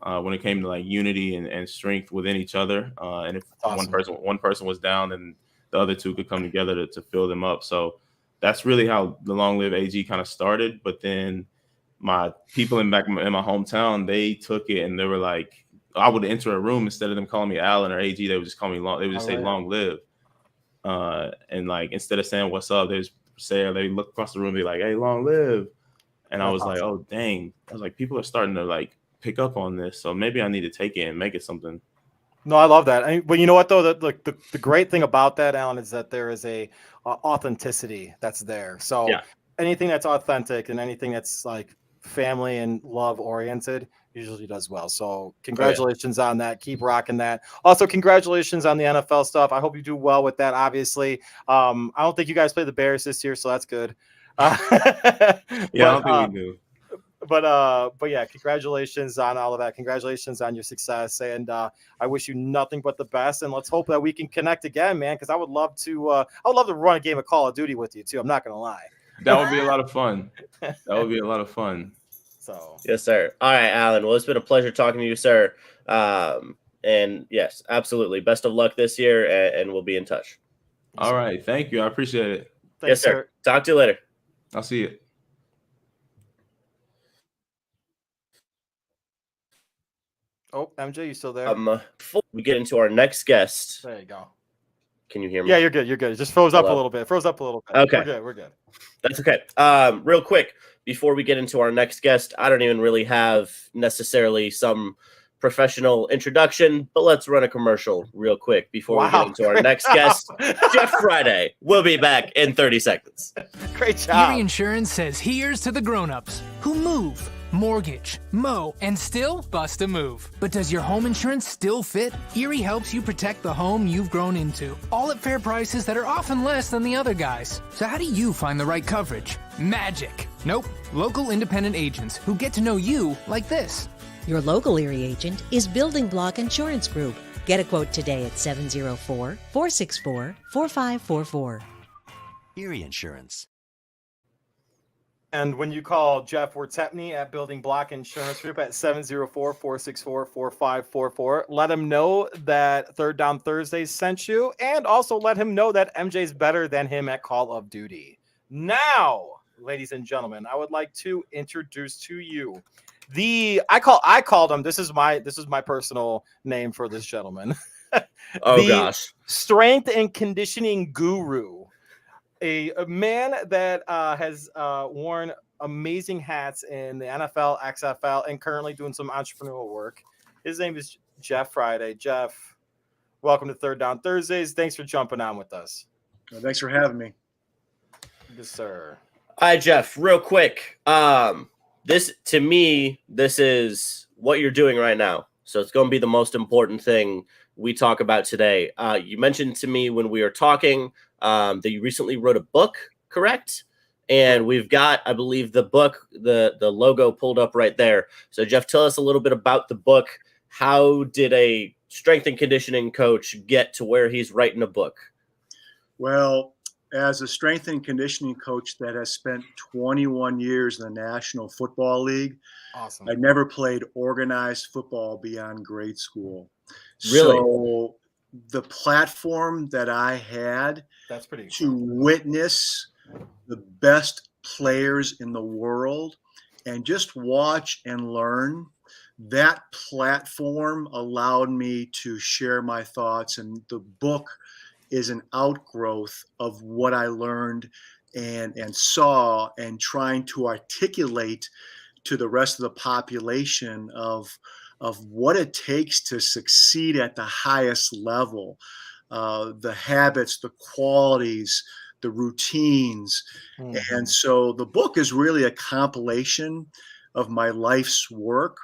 when it came to like unity and strength within each other. And if one person was down, then the other two could come together to fill them up. So that's really how the Long Live AG kind of started. But then my people in my hometown, they took it and they were like, I would enter a room, instead of them calling me Alan or AG, they would just call me Long. They would just say Long Live. And like, instead of saying what's up, they look across the room, be like, hey, Long Live. And I was like, oh, dang. I was like, people are starting to like pick up on this. So maybe I need to take it and make it something. No, I love that. But you know what, though? The great thing about that, Alan, is that there is a authenticity that's there. So anything that's authentic and anything that's like family and love oriented usually does well. So congratulations on that. Keep rocking that. Also, congratulations on the NFL stuff. I hope you do well with that, obviously. I don't think you guys play the Bears this year, so that's good. I don't think we do. But yeah, congratulations on all of that. Congratulations on your success, and I wish you nothing but the best. And let's hope that we can connect again, man. Because I would love to run a game of Call of Duty with you too. I'm not gonna lie. That would be a lot of fun. So yes, sir. All right, Alan. Well, it's been a pleasure talking to you, sir. And yes, absolutely. Best of luck this year, and we'll be in touch. All right, thank you. I appreciate it. Yes, sir. Talk to you later. I'll see you. Oh, MJ, you still there? Before we get into our next guest. There you go. Can you hear me? Yeah, you're good. It just froze up a little bit. Okay. We're good. That's okay. Real quick, before we get into our next guest, I don't even really have necessarily some professional introduction, but let's run a commercial real quick before we get into our next guest, Jeff Friday. We'll be back in 30 seconds. Great job. Erie Insurance says here's to the grown-ups who move, mortgage, mow, and still bust a move. But does your home insurance still fit? Erie helps you protect the home you've grown into, all at fair prices that are often less than the other guys. So how do you find the right coverage? Magic. Nope. Local independent agents who get to know you like this. Your local Erie agent is Building Block Insurance Group. Get a quote today at 704-464-4544. Erie Insurance. And when you call Jeff Wertepney at Building Block Insurance Group at 704-464-4544, let him know that Third Down Thursdays sent you, and also let him know that MJ's better than him at Call of Duty. Now, ladies and gentlemen, I would like to introduce to you I called him. This is my personal name for this gentleman. Oh gosh, strength and conditioning guru. A man that has worn amazing hats in the NFL, XFL, and currently doing some entrepreneurial work. His name is Jeff Friday. Jeff, welcome to Third Down Thursdays. Thanks for jumping on with us. Thanks for having me. Yes, sir. Hi, Jeff. Real quick, this is what you're doing right now. So it's going to be the most important thing we talk about today. You mentioned to me when we were talking that you recently wrote a book, correct? And we've got, I believe, the book, the logo pulled up right there. So Jeff, tell us a little bit about the book. How did a strength and conditioning coach get to where he's writing a book? Well, as a strength and conditioning coach that has spent 21 years in the National Football League, awesome. I never played organized football beyond grade school. Really? So the platform that I had That's pretty to witness the best players in the world and just watch and learn, that platform allowed me to share my thoughts. And the book is an outgrowth of what I learned and saw, and trying to articulate to the rest of the population of what it takes to succeed at the highest level, the habits, the qualities, the routines. Mm-hmm. And so the book is really a compilation of my life's work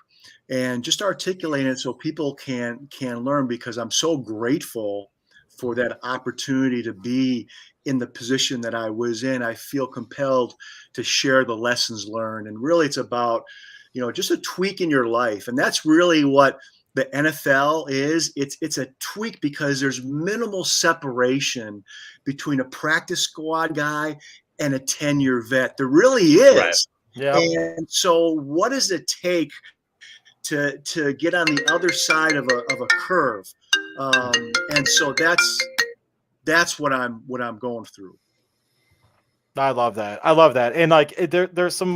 and just articulating it so people can learn, because I'm so grateful for that opportunity to be in the position that I was in. I feel compelled to share the lessons learned. And really it's about, just a tweak in your life. And that's really what the NFL is. It's a tweak because there's minimal separation between a practice squad guy and a 10-year vet. There really is. Right. Yeah. And so what does it take to get on the other side of a curve? And so that's what I'm going through. I love that. And like there's some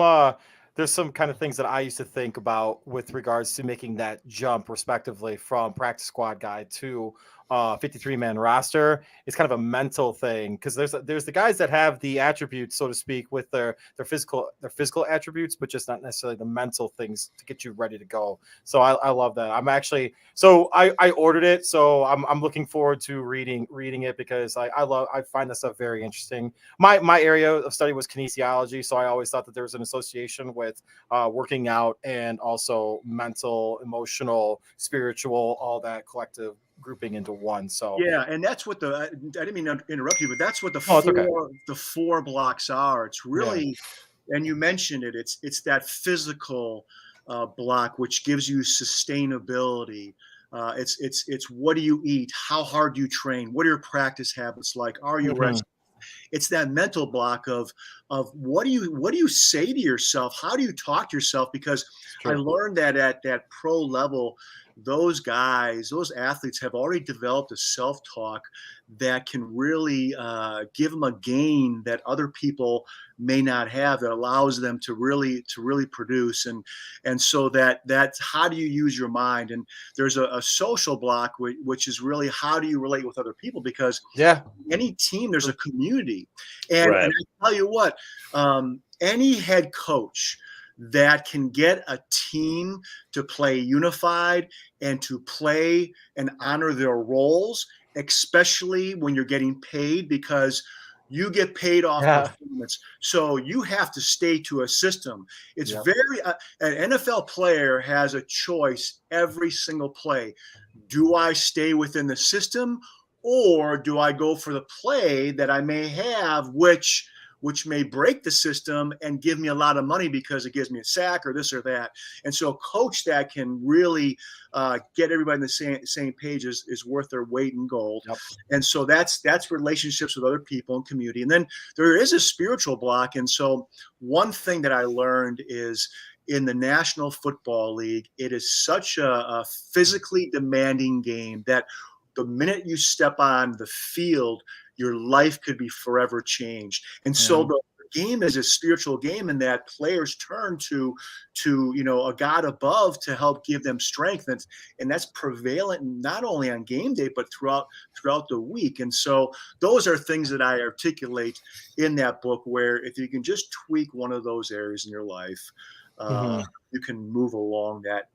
kind of things that I used to think about with regards to making that jump, respectively, from practice squad guy to 53-man roster. It's kind of a mental thing, because there's the guys that have the attributes, so to speak, with their physical attributes, but just not necessarily the mental things to get you ready to go. So I love that. I'm actually, so I ordered it, so I'm looking forward to reading it, because I find this stuff very interesting. My area of study was kinesiology, so I always thought that there was an association with working out and also mental, emotional, spiritual, all that collective grouping into one. So yeah, and that's what I didn't mean to interrupt you, but that's what the four blocks are. It's really, and you mentioned it, it's that physical block, which gives you sustainability. It's what do you eat, how hard do you train, what are your practice habits like, are you resting? It's that mental block of what do you say to yourself, how do you talk to yourself? Because I learned that at that pro level, those athletes have already developed a self-talk that can really give them a gain that other people may not have, that allows them to really produce. And so that's how do you use your mind? And there's a social block, which is really how do you relate with other people? Because any team, there's a community. And I tell you what, any head coach that can get a team to play unified and to play and honor their roles, especially when you're getting paid, because you get paid off performance. So you have to stay to a system. It's very, an NFL player has a choice every single play. Do I stay within the system, or do I go for the play that I may have, which which may break the system and give me a lot of money because it gives me a sack or this or that. And so a coach that can really get everybody on the same page is worth their weight in gold. Yep. And so that's relationships with other people and community. And then there is a spiritual block. And so one thing that I learned is in the National Football League, it is such a physically demanding game that the minute you step on the field, your life could be forever changed. And so the game is a spiritual game in that players turn to a God above to help give them strength. And that's prevalent not only on game day, but throughout the week. And so those are things that I articulate in that book, where if you can just tweak one of those areas in your life, you can move along that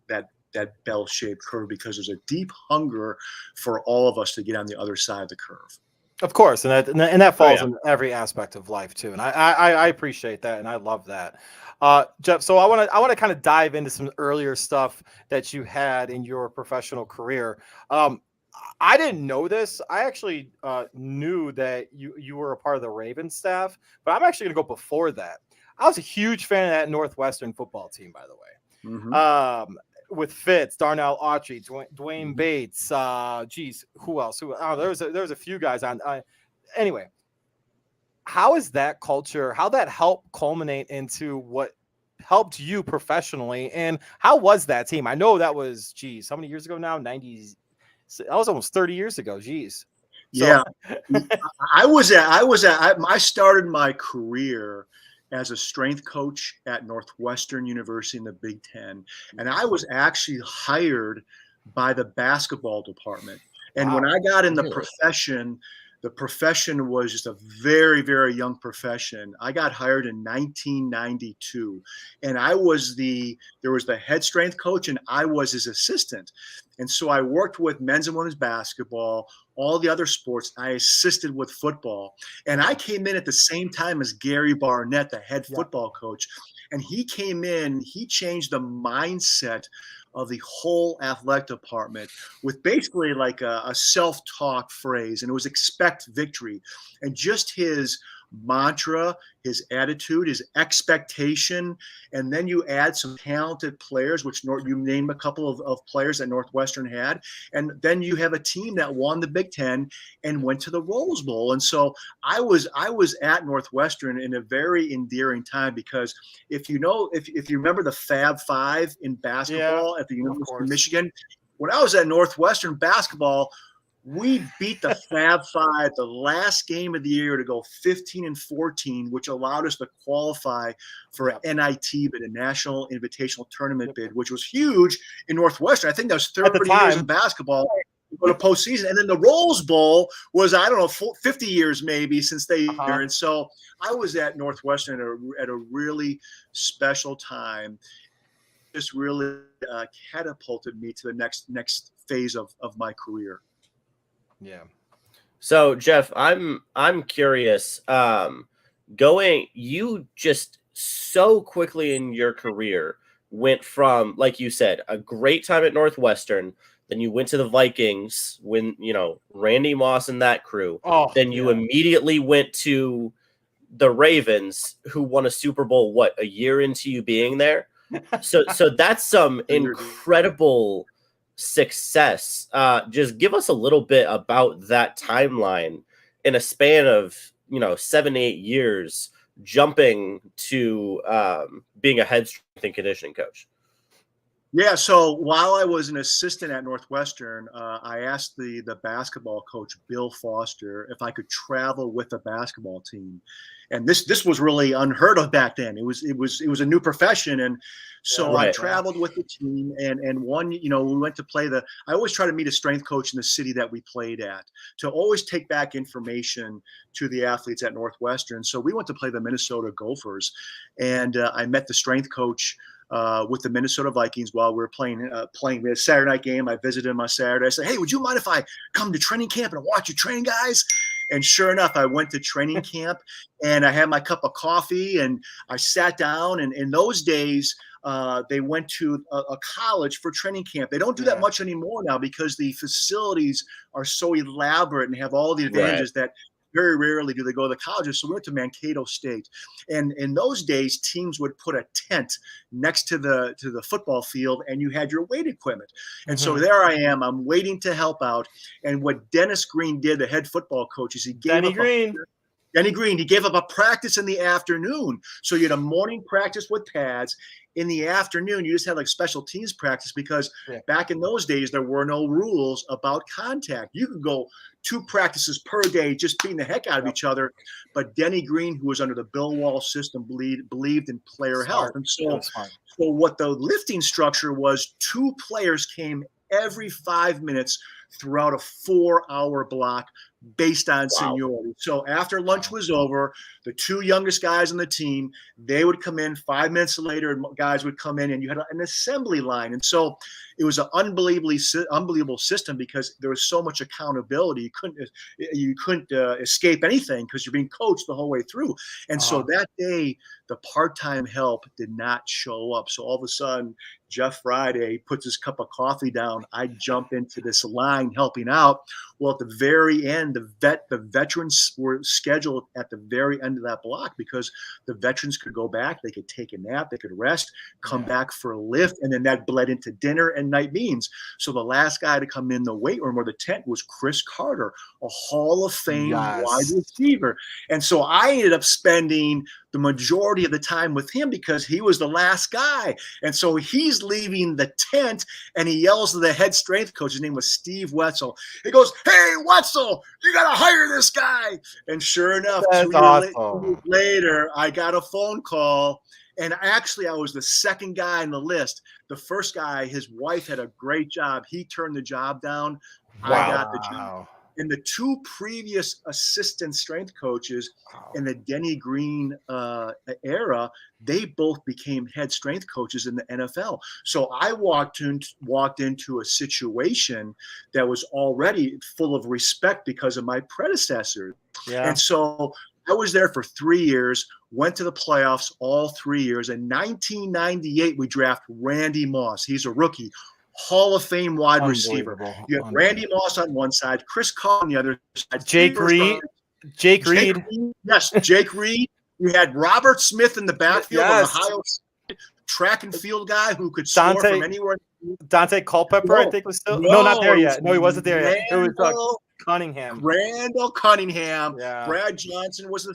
bell-shaped curve, because there's a deep hunger for all of us to get on the other side of the curve. Of course, and that falls in every aspect of life too, and I appreciate that, and I love that, Jeff. So I want to kind of dive into some earlier stuff that you had in your professional career. I didn't know this. I actually knew that you were a part of the Ravens staff, but I'm actually going to go before that. I was a huge fan of that Northwestern football team, by the way. Mm-hmm. With Fitz, Darnell Autry, Dwayne Bates, who else? There was a few guys on. Anyway, how is that culture? How that helped culminate into what helped you professionally, and how was that team? I know that was, how many years ago now? 90s. That was almost 30 years ago. Geez. Yeah, I started my career as a strength coach at Northwestern University in the Big Ten. And I was actually hired by the basketball department. And when I got in the profession was just a very, very young profession. I got hired in 1992, and there was the head strength coach, and I was his assistant. And so I worked with men's and women's basketball, all the other sports. I assisted with football, and I came in at the same time as Gary Barnett, the head football coach. And he came in, he changed the mindset of the whole athletic department with basically like a self-talk phrase, and it was expect victory. And just his mantra, his attitude, his expectation, and then you add some talented players, which you name a couple of players that Northwestern had, and then you have a team that won the Big Ten and went to the Rose Bowl. And so I was at Northwestern in a very endearing time, because if you remember the Fab Five in basketball at the University of Michigan, when I was at Northwestern basketball, we beat the Fab Five the last game of the year to go 15-14, which allowed us to qualify for an NIT bid, a National Invitational Tournament bid, which was huge in Northwestern. I think that was 30 years in basketball to go to postseason. And then the Rose Bowl was, 50 years maybe since they were. And so I was at Northwestern at a really special time. Just really catapulted me to the next phase of my career. Yeah. So Jeff, I'm curious. You just so quickly in your career went from, like you said, a great time at Northwestern. Then you went to the Vikings when, Randy Moss and that crew. Then you immediately went to the Ravens, who won a Super Bowl, a year into you being there? So that's some incredible success. Just give us a little bit about that timeline in a span of 7-8 years, jumping to being a head strength and conditioning coach. Yeah, so while I was an assistant at Northwestern, I asked the basketball coach, Bill Foster, if I could travel with the basketball team. And this was really unheard of back then. It was a new profession. And so I traveled with the team, and we went to play I always try to meet a strength coach in the city that we played at, to always take back information to the athletes at Northwestern. So we went to play the Minnesota Gophers, and I met the strength coach with the Minnesota Vikings while we were playing. We had a Saturday night game. I visited him on Saturday. I said, "Hey, would you mind if I come to training camp and watch you train, guys?" And sure enough, I went to training camp, and I had my cup of coffee, and I sat down. And in those days, they went to a college for training camp. They don't do that much anymore now, because the facilities are so elaborate and have all the advantages that Very rarely do they go to the colleges. So we went to Mankato State, and in those days, teams would put a tent next to the football field, and you had your weight equipment. And so there I am. I'm waiting to help out. And what Dennis Green did, the head football coach, is he gave Denny Green, he gave up a practice in the afternoon. So you had a morning practice with pads. In the afternoon, you just had like special teams practice because back in those days, there were no rules about contact. You could go 2 practices per day just beating the heck out of each other. But Denny Green, who was under the Bill Wall system, believed in player health. And so what the lifting structure was, 2 players came every 5 minutes throughout a 4-hour block based on seniority. So after lunch was over, the 2 youngest guys on the team, they would come in 5 minutes later, and guys would come in, and you had an assembly line. And so it was an unbelievable system because there was so much accountability. You couldn't escape anything because you're being coached the whole way through. And so that day, the part-time help did not show up. So all of a sudden, Jeff Friday puts his cup of coffee down. I jump into this line helping out. Well, at the very end, the veterans were scheduled at the very end of that block because the veterans could go back, they could take a nap, they could rest, come back for a lift, and then that bled into dinner and night meetings. So the last guy to come in the weight room or the tent was Chris Carter, a Hall of Fame wide receiver. And so I ended up spending the majority of the time with him because he was the last guy. And so he's leaving the tent and he yells to the head strength coach. His name was Steve Wetzel. He goes, "Hey, Wetzel, you got to hire this guy." And sure enough, 2 years later, I got a phone call. And actually, I was the second guy on the list. The first guy, his wife had a great job. He turned the job down. I got the job. And the 2 previous assistant strength coaches in the Denny Green era, they both became head strength coaches in the NFL. So I walked into a situation that was already full of respect because of my predecessors. And so I was there for 3 years, went to the playoffs all 3 years. In 1998, we draft Randy Moss. He's a rookie. Hall of Fame wide receiver. You have Randy Moss on one side, Chris Carr on the other side. Jake Reed. Yes, Jake Reed. You had Robert Smith in the backfield, an Ohio State track and field guy who could score from anywhere. Dante Culpepper, I think, was still not there yet. No, he wasn't there yet. It was Cunningham. Randall Cunningham. Yeah. Brad Johnson was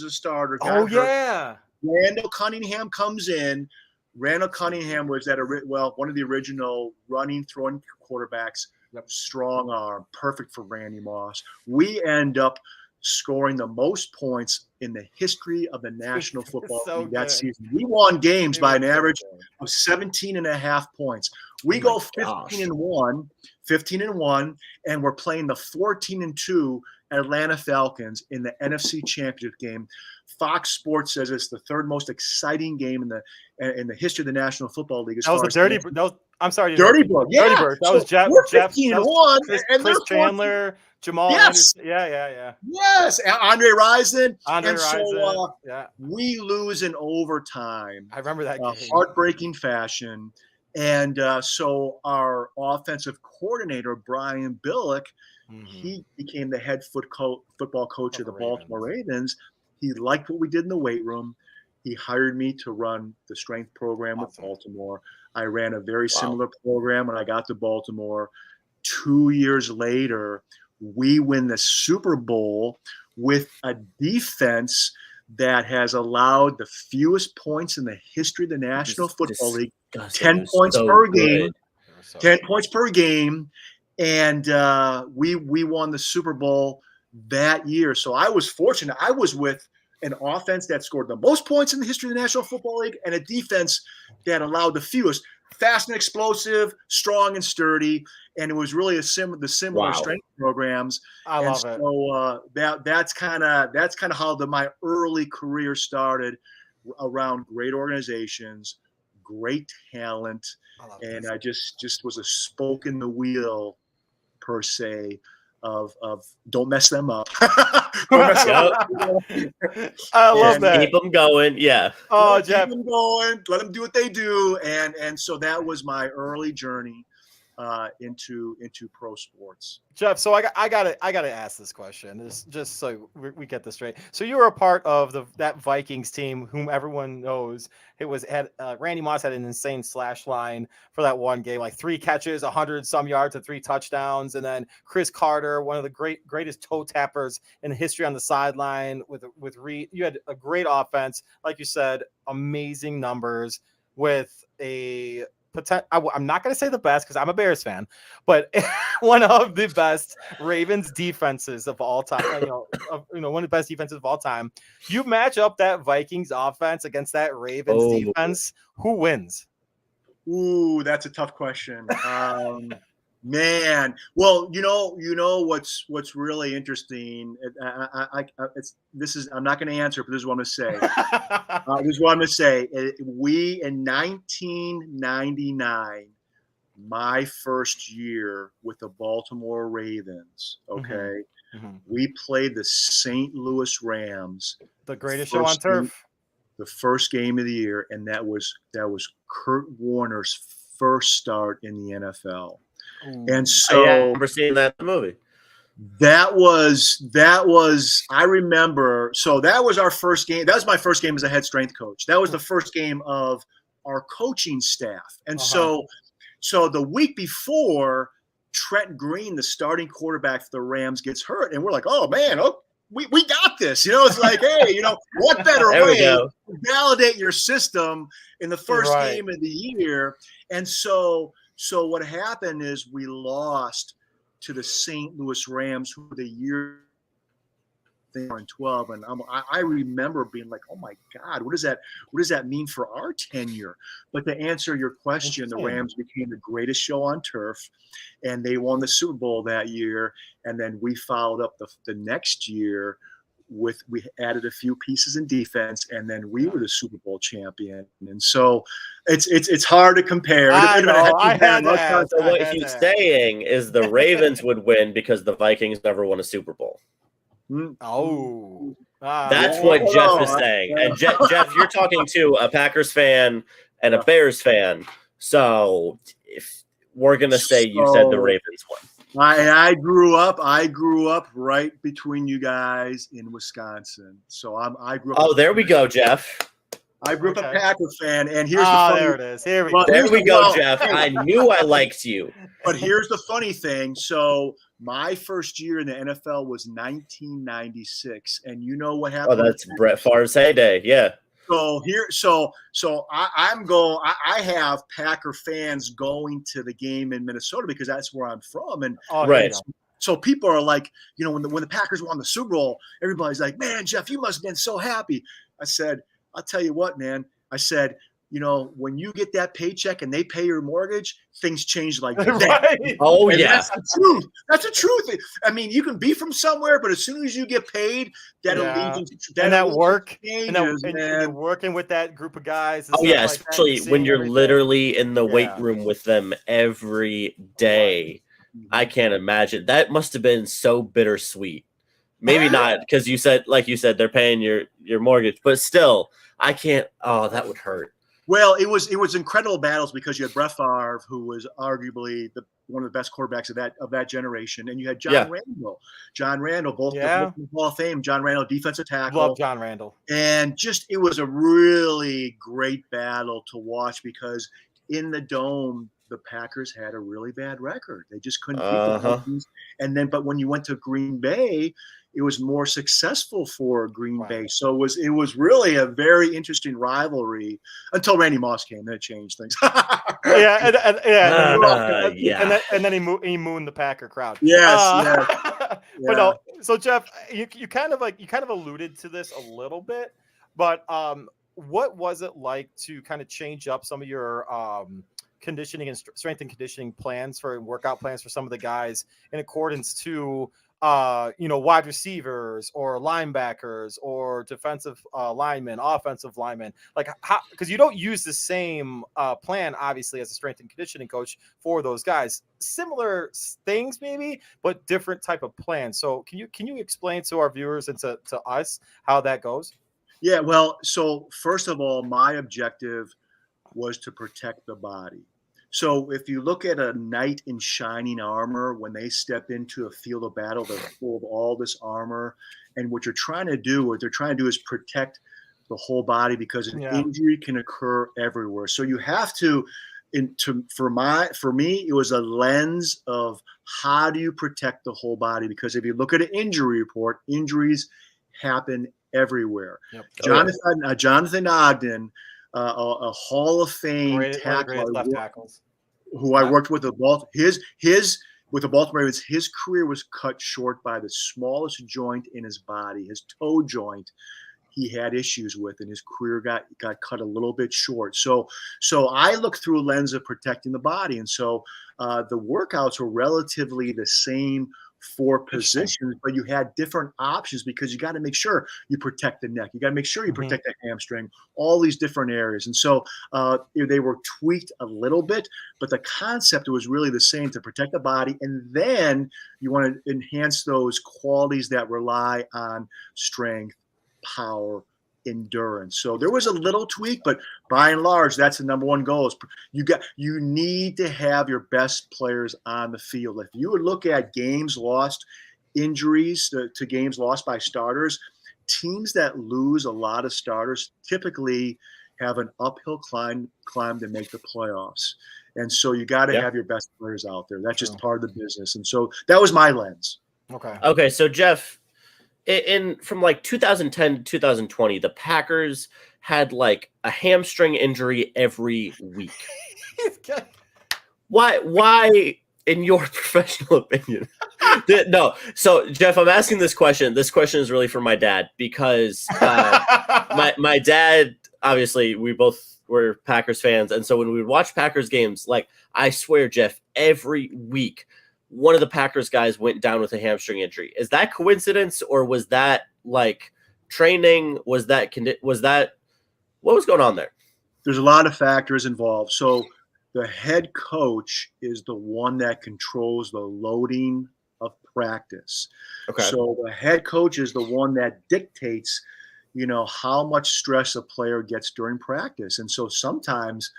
a starter. Randall Cunningham comes in. Randall Cunningham was one of the original running, throwing quarterbacks. Strong arm, perfect for Randy Moss. We end up scoring the most points in the history of the National Football League that season. We won games by an average of 17.5 points. We go 15-1, and we're playing the 14-2 Atlanta Falcons in the NFC Championship game. Fox Sports says it's the 3rd most exciting game in the history of the National Football League. Dirty Bird. Dirty Bird. Yeah. That was Jeff. We're 15-1, and Chris Chandler, Jamal. Yes. Anderson. Yeah. Yes. Andre Rison. So we lose in overtime. I remember that game. Heartbreaking fashion. And so our offensive coordinator, Brian Billick, he became the head football coach of the Baltimore Ravens. He liked what we did in the weight room. He hired me to run the strength program with Baltimore. I ran a very similar program when I got to Baltimore. 2 years later, we win the Super Bowl with a defense that has allowed the fewest points in the history of the National Football League. 10 points per game. 10 points per game. And we won the Super Bowl that year. So I was fortunate. I was with an offense that scored the most points in the history of the National Football League and a defense that allowed the fewest. Fast and explosive, strong and sturdy, and it was really the similar strength programs. I love it. So that's kind of how my early career started, around great organizations, great talent, and I just was a spoke in the wheel per se of don't mess them up. I love that. Keep them going. Yeah. Jeff. Keep them going. Let them do what they do. And so that was my early journey. into pro sports. Jeff, so I gotta ask this question. This just so we get this straight. So you were a part of that Vikings team, whom everyone knows. Randy Moss had an insane slash line for that one game, like 3 catches, 100 some yards, and 3 touchdowns. And then Chris Carter, one of the greatest toe tappers in history on the sideline with Reed. You had a great offense, like you said, amazing numbers with a I'm not going to say the best because I'm a Bears fan, but one of the best Ravens defenses of all time. One of the best defenses of all time. You match up that Vikings offense against that Ravens defense. Who wins? Ooh, that's a tough question. Man, well, you know what's really interesting. I'm not going to answer, but this is what I'm going to say. We in 1999, my first year with the Baltimore Ravens. Okay, we played the St. Louis Rams, the greatest show on turf. The first game of the year, and that was Kurt Warner's first start in the NFL. And so I remember seeing that in the movie. That was I remember. So that was our first game. That was my first game as a head strength coach. That was the first game of our coaching staff. And so the week before, Trent Green, the starting quarterback for the Rams, gets hurt, and we're like, oh man, we got this. It's like, hey, what better way to validate your system in the first game of the year? And so what happened is we lost to the St. Louis Rams, who were the year they were in 12, and I remember being like, "Oh my God, what does that mean for our tenure?" But to answer your question, the Rams became the greatest show on turf, and they won the Super Bowl that year. And then we followed up the next year we added a few pieces in defense, and then we were the Super Bowl champion. And so it's hard to compare. What he's saying is the Ravens would win because the Vikings never won a Super Bowl. That's what Jeff is saying. And Jeff, you're talking to a Packers fan and a Bears fan. So if we're gonna say you said the Ravens won. I grew up right between you guys in Wisconsin. So I grew up. Oh, there we go, Jeff. I grew up a Packer fan, and here's the funny, there it is. Here we go. There we go, Jeff. I knew I liked you. But here's the funny thing. So my first year in the NFL was 1996, and you know what happened? Oh, that's Brett Favre's heyday. Yeah. So I have Packer fans going to the game in Minnesota because that's where I'm from, and so people are like, when the Packers won the Super Bowl, everybody's like, "Man, Jeff, you must have been so happy." I said, "I'll tell you what, man." I said, when you get that paycheck and they pay your mortgage, things change like that. Right. Oh, and yeah. That's the truth. That's the truth. I mean, you can be from somewhere, but as soon as you get paid, that work, changes, and you're working with that group of guys. Oh, yeah, especially when you're literally in the weight room with them every day. I can't imagine. That must have been so bittersweet. Maybe not, because like you said, they're paying your mortgage, but still, I can't. Oh, that would hurt. Well, it was incredible battles because you had Brett Favre, who was arguably one of the best quarterbacks of that generation, and you had John Randall, both the Hall of Fame. John Randall, defensive tackle. Love John Randall. And it was a really great battle to watch because in the Dome, the Packers had a really bad record. They just couldn't beat the Vikings. But when you went to Green Bay, it was more successful for Green Bay. So it was really a very interesting rivalry until Randy Moss came. Then it changed things. And then he mooned the Packer crowd. Yes. But no. So Jeff, you kind of alluded to this a little bit, but what was it like to kind of change up some of your conditioning and strength and conditioning plans for workout plans for some of the guys in accordance to wide receivers or linebackers or defensive linemen, offensive linemen, like how, because you don't use the same plan, obviously, as a strength and conditioning coach for those guys. Similar things maybe, but different type of plans. So can you explain to our viewers and to us how that goes? Yeah, well, so first of all, my objective was to protect the body. So if you look at a knight in shining armor, when they step into a field of battle, they're full of all this armor. And what they're trying to do is protect the whole body, because an injury can occur everywhere. So you have to, for me, it was a lens of how do you protect the whole body? Because if you look at an injury report, injuries happen everywhere. Yep. Jonathan Ogden, a Hall of Fame tackler, left tackles, who I worked with with the Baltimore Ravens. His career was cut short by the smallest joint in his body, his toe joint. He had issues with, and his career got cut a little bit short. So I look through a lens of protecting the body, and so the workouts were relatively the same for positions, but you had different options because you got to make sure you protect the neck. You got to make sure you protect the hamstring, all these different areas. And so they were tweaked a little bit, but the concept was really the same, to protect the body. And then you want to enhance those qualities that rely on strength, power, endurance. So there was a little tweak, but by and large, that's the number one goal. Is you need to have your best players on the field. If you would look at games lost, injuries to games lost by starters, teams that lose a lot of starters typically have an uphill climb to make the playoffs. And so you got to have your best players out there. That's just part of the business. And so that was my lens. Okay. So Jeff, from like 2010 to 2020, the Packers had like a hamstring injury every week. Why, in your professional opinion? No. So Jeff, I'm asking this question. This question is really for my dad, because my dad, obviously, we both were Packers fans. And so when we would watch Packers games, like, I swear, Jeff, every week, one of the Packers guys went down with a hamstring injury. Is that coincidence, or was that like training? Was that what was going on there? There's a lot of factors involved. So the head coach is the one that controls the loading of practice. Okay. So the head coach is the one that dictates, how much stress a player gets during practice. And so sometimes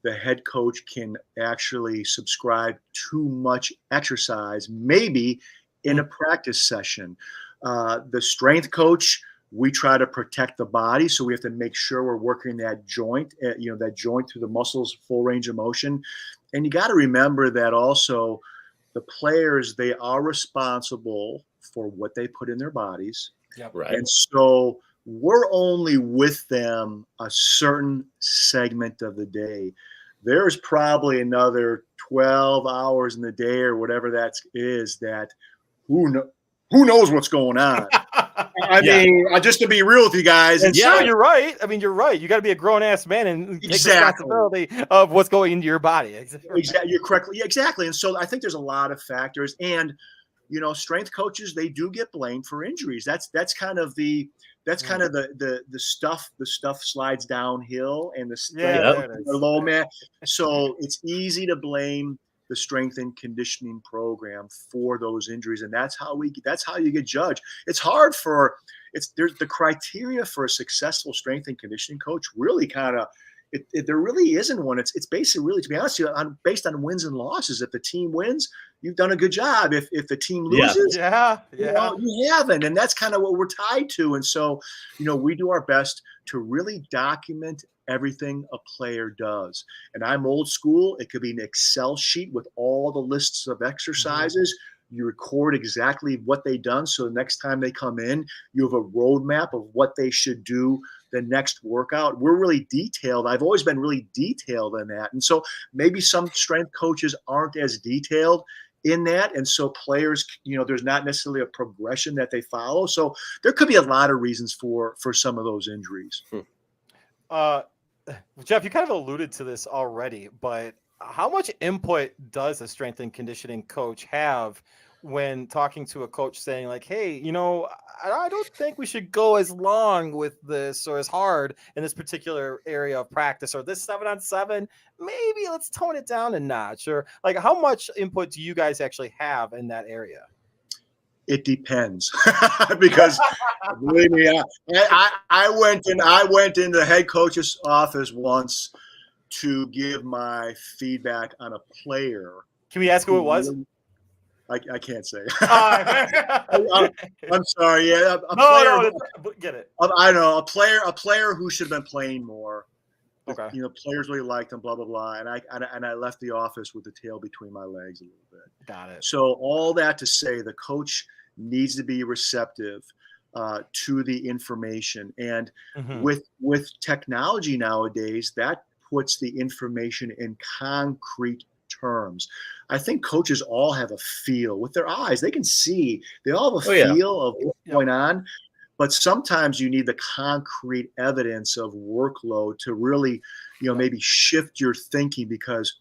the head coach can actually subscribe too much exercise, maybe in a practice session. The strength coach, we try to protect the body, so we have to make sure we're working that joint, that joint through the muscles, full range of motion. And you got to remember that also the players, they are responsible for what they put in their bodies. Yep. Right. And so we're only with them a certain segment of the day. There's probably another 12 hours in the day or whatever that is, that who knows what's going on. I mean, just to be real with you guys. And so you're right. I mean, you're right. You got to be a grown ass man and take responsibility of what's going into your body. Exactly. You're correct. Yeah, exactly. And so I think there's a lot of factors, and strength coaches, they do get blamed for injuries. That's kind of the stuff. The stuff slides downhill, and the low man. So it's easy to blame the strength and conditioning program for those injuries, and that's how you get judged. It's hard there's the criteria for a successful strength and conditioning coach really kind of. There really isn't one. It's basically, really, to be honest with you, based on wins and losses. If the team wins, you've done a good job. If the team loses, you haven't. And that's kind of what we're tied to. And so, we do our best to really document everything a player does. And I'm old school. It could be an Excel sheet with all the lists of exercises. Mm-hmm. You record exactly what they've done. So the next time they come in, you have a roadmap of what they should do the next workout. We're really detailed. I've always been really detailed in that. And so maybe some strength coaches aren't as detailed in that. And so players, there's not necessarily a progression that they follow. So there could be a lot of reasons for some of those injuries. Jeff, you kind of alluded to this already, but how much input does a strength and conditioning coach have when talking to a coach saying like, hey, I don't think we should go as long with this or as hard in this particular area of practice, or this 7-on-7, maybe let's tone it down a notch? Or like, how much input do you guys actually have in that area? It depends, because believe me, I went in the head coach's office once to give my feedback on a player. Can we ask who it was? I can't say. I'm I'm sorry. Yeah, get it. I know a player who should have been playing more. Okay. Players really liked him, blah blah blah, and I left the office with the tail between my legs a little bit. Got it. So all that to say, the coach needs to be receptive to the information, and with technology nowadays, that puts the information in concrete terms. I think coaches all have a feel with their eyes. They can see. They all have a feel of what's going on. But sometimes you need the concrete evidence of workload to really, maybe shift your thinking, because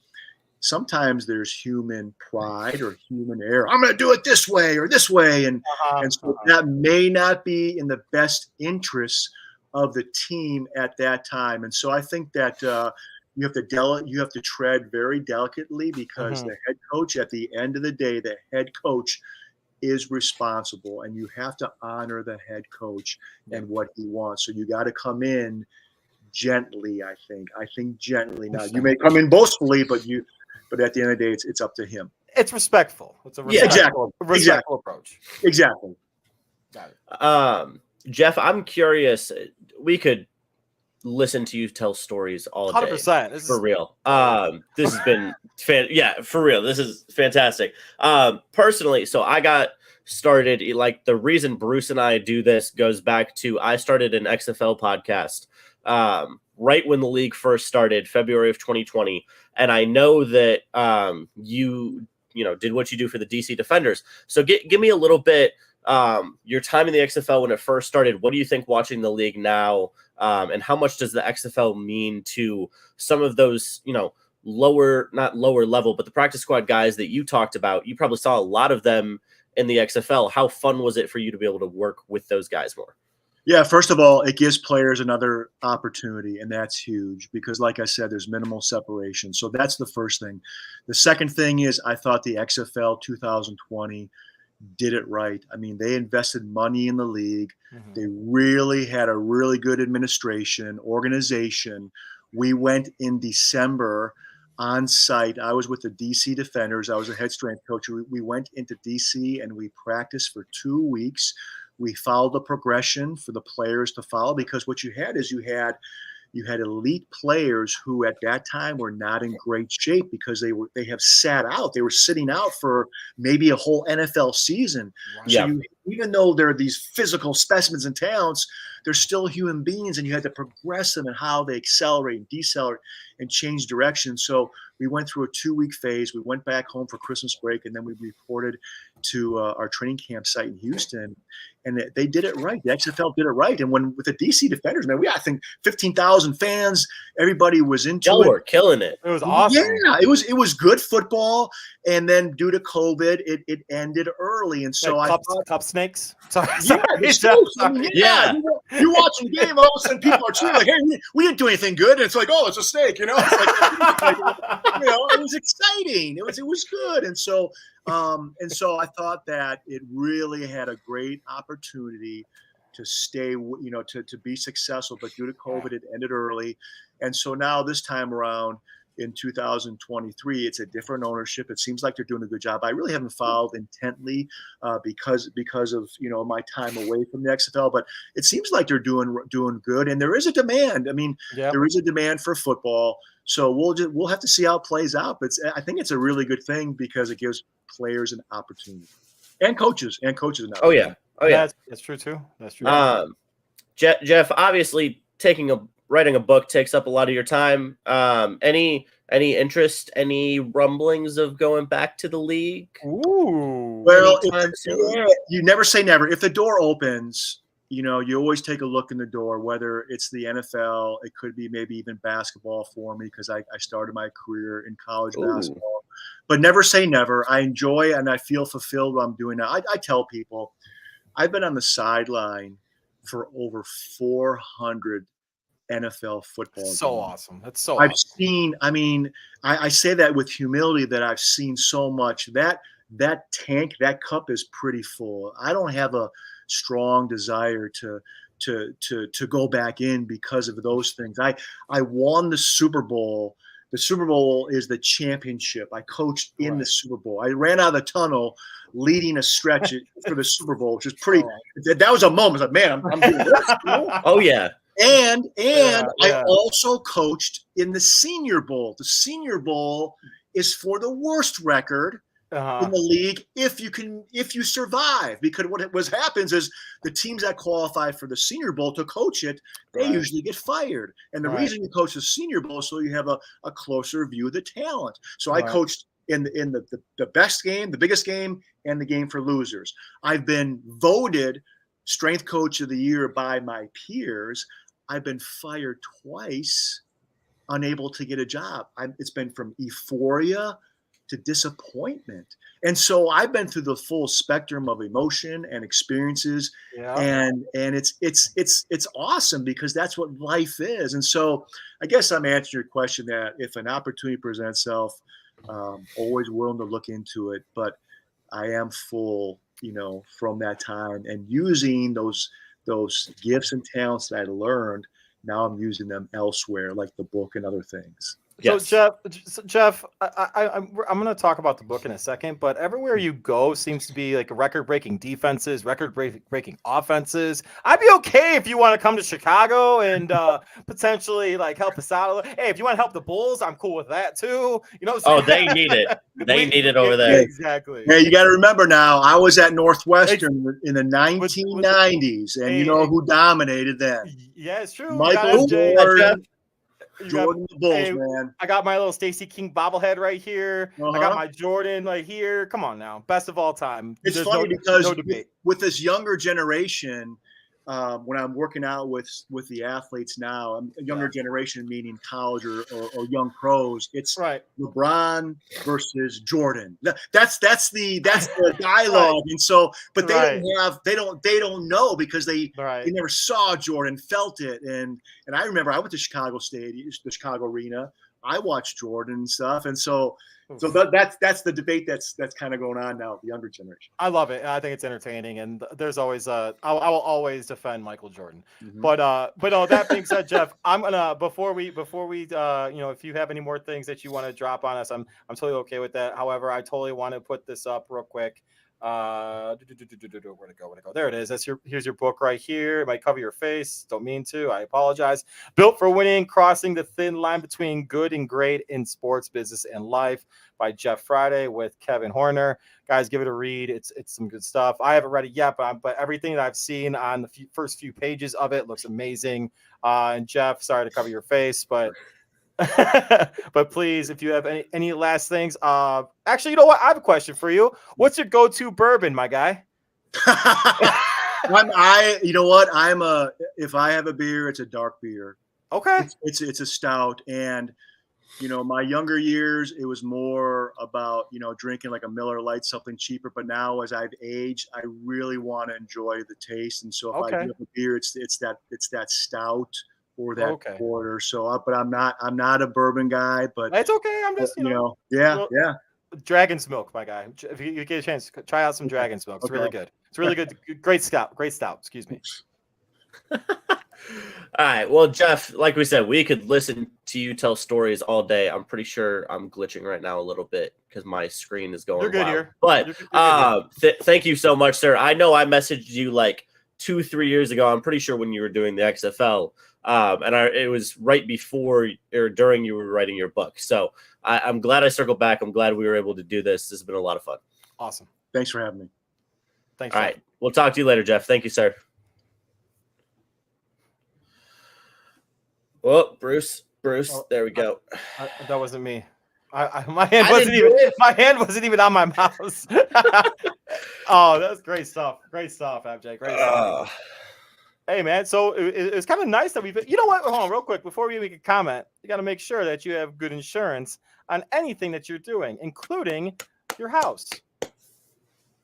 sometimes there's human pride or human error. I'm going to do it this way or this way. And so that may not be in the best interests of the team at that time. And so I think that you have to tread very delicately, because the head coach, at the end of the day, the head coach is responsible, and you have to honor the head coach and what he wants. So you got to come in gently. I think gently. Now you may come in boastfully, but at the end of the day, it's up to him. It's respectful. It's a respectful approach. Exactly. Got it. Jeff, I'm curious. We could listen to you tell stories all day. 100%. For real. This has been for real. This is fantastic. Personally, so I got started, like, the reason Bruce and I do this goes back to, I started an XFL podcast right when the league first started, February of 2020. And I know that you did what you do for the DC Defenders. So give me a little bit your time in the XFL when it first started. What do you think watching the league now? And how much does the XFL mean to some of those, not lower level, but the practice squad guys that you talked about? You probably saw a lot of them in the XFL. How fun was it for you to be able to work with those guys more? Yeah, first of all, it gives players another opportunity, and that's huge because, like I said, there's minimal separation. So that's the first thing. The second thing is, I thought the XFL 2020 did it right. I mean, they invested money in the league. They really had a really good administration, organization. We went in December on site. I was with the DC Defenders. I was a head strength coach. We went into DC and we practiced for 2 weeks. We followed the progression for the players to follow, because what you had is you had elite players who at that time were not in great shape because they have sat out. They were sitting out for maybe a whole NFL season. Yeah. So even though they're these physical specimens and talents, they're still human beings, and you had to progress them in how they accelerate and decelerate and change direction. So we went through a 2-week phase. We went back home for Christmas break, and then we reported to our training camp site in Houston, and they did it right. The XFL did it right. And with the DC Defenders, man, I think 15,000 fans, everybody was into it. Y'all were killing it. It was awesome. Yeah, it was good football. And then due to COVID, it ended early. And so cup snakes. Sorry. Yeah. You're watching the game, all of a sudden people are cheering like, "Hey, we didn't do anything good." And it's like, "Oh, it's a snake," It's like, it was exciting. It was good. And so I thought that it really had a great opportunity to stay, to be successful. But due to COVID, it ended early. And so now this time around in 2023, it's a different ownership. It seems like they're doing a good job. I really haven't followed intently because of my time away from the XFL, but it seems like they're doing good. And there is a demand. I mean, there is a demand for football. So we'll have to see how it plays out. But I think it's a really good thing because it gives players an opportunity, and coaches an opportunity. Oh yeah. That's true too. That's true. Jeff, obviously writing a book takes up a lot of your time. Any interest, any rumblings of going back to the league? Ooh. Well, you never say never. If the door opens, you always take a look in the door, whether it's the NFL, it could be maybe even basketball for me, because I started my career in college basketball. But never say never. I enjoy and I feel fulfilled what I'm doing now. I tell people I've been on the sideline for over 400 NFL football games. So awesome. That's so I've awesome. seen, I say that with humility, that I've seen so much. That tank, that cup is pretty full. I don't have a strong desire to to go back in because of those things. I won the Super Bowl. The Super Bowl is the championship. I coached in the Super Bowl. I ran out of the tunnel leading a stretch for the Super Bowl, which is pretty. That was a moment. I was like, man, I'm doing this. Oh yeah. And I also coached in the Senior Bowl. The Senior Bowl is for the worst record in the league if you survive, because what happens is the teams that qualify for the Senior Bowl to coach it, they usually get fired. And the reason you coach the Senior Bowl is so you have a closer view of the talent. So I coached in the best game, the biggest game, and the game for losers. I've been voted strength coach of the year by my peers. I've been fired twice, unable to get a job. It's been from euphoria to disappointment. And so I've been through the full spectrum of emotion and experiences. And it's awesome because that's what life is. And so I guess I'm answering your question that if an opportunity presents itself, always willing to look into it, but I am full, from that time and using those gifts and talents that I learned. Now I'm using them elsewhere, like the book and other things. Yes. So Jeff, I'm going to talk about the book in a second, but everywhere you go seems to be like record-breaking defenses, record-breaking offenses. I'd be okay if you want to come to Chicago and potentially like help us out a little. Hey, if you want to help the Bulls, I'm cool with that too. They need it. They need it over there. Exactly. Hey, you got to remember now, I was at Northwestern in the 1990s, and you know who dominated then? Yeah, it's true. Michael Jordan, the Bulls, man. I got my little Stacey King bobblehead right here. I got my Jordan right here. Come on now. Best of all time. It's funny because with this younger generation, when I'm working out with the athletes now, a younger generation meaning college or young pros, it's LeBron versus Jordan. That's the dialogue. And so, but they don't know because they never saw Jordan, felt it. And I remember I went to Chicago Stadium, the Chicago Arena. I watched Jordan and stuff. And so that's the debate that's kind of going on now with the younger generation. I love it. I think it's entertaining, and there's always I will always defend Michael Jordan. Mm-hmm. But that being said, Jeff, I'm gonna before we if you have any more things that you want to drop on us, I'm totally okay with that. However, I totally want to put this up real quick. Where'd it go? There it is. Here's your book right here. It might cover your face. Don't mean to. I apologize. Built for Winning: Crossing the Thin Line Between Good and Great in Sports, Business, and Life by Jeff Friday with Kevin Horner. Guys, give it a read. It's some good stuff. I haven't read it yet, but everything that I've seen on the first few pages of it looks amazing. And Jeff, sorry to cover your face, but but please, if you have any last things, actually, you know what? I have a question for you. What's your go-to bourbon, my guy? You know what? If I have a beer, it's a dark beer. Okay. It's a stout. And, my younger years, it was more about, drinking like a Miller Lite, something cheaper. But now as I've aged, I really want to enjoy the taste. And so if I do have a beer, it's that stout or that porter. So, but I'm not a bourbon guy, but that's okay. I'm just, yeah. Dragon's Milk, my guy. If you get a chance, try out some Dragon's Milk. It's really good. It's really good. Great stout. Excuse me. All right. Well, Jeff, like we said, we could listen to you tell stories all day. I'm pretty sure I'm glitching right now a little bit because my screen is going. You're good wild. here. But you're good here. Thank you so much, sir. I know I messaged you like 2-3 years ago. I'm pretty sure when you were doing the XFL. It was right before or during you were writing your book. So I'm glad I circled back. I'm glad we were able to do this. This has been a lot of fun. Awesome. Thanks for having me. Thanks. All right. We'll talk to you later, Jeff. Thank you, sir. Well, Bruce, there we go. That wasn't me. My hand wasn't even on my mouse. Oh, that's great stuff. Great stuff, FJ. Great stuff. Hey, man. So it's kind of nice that you know what? Hold on real quick. Before we make a comment, you got to make sure that you have good insurance on anything that you're doing, including your house.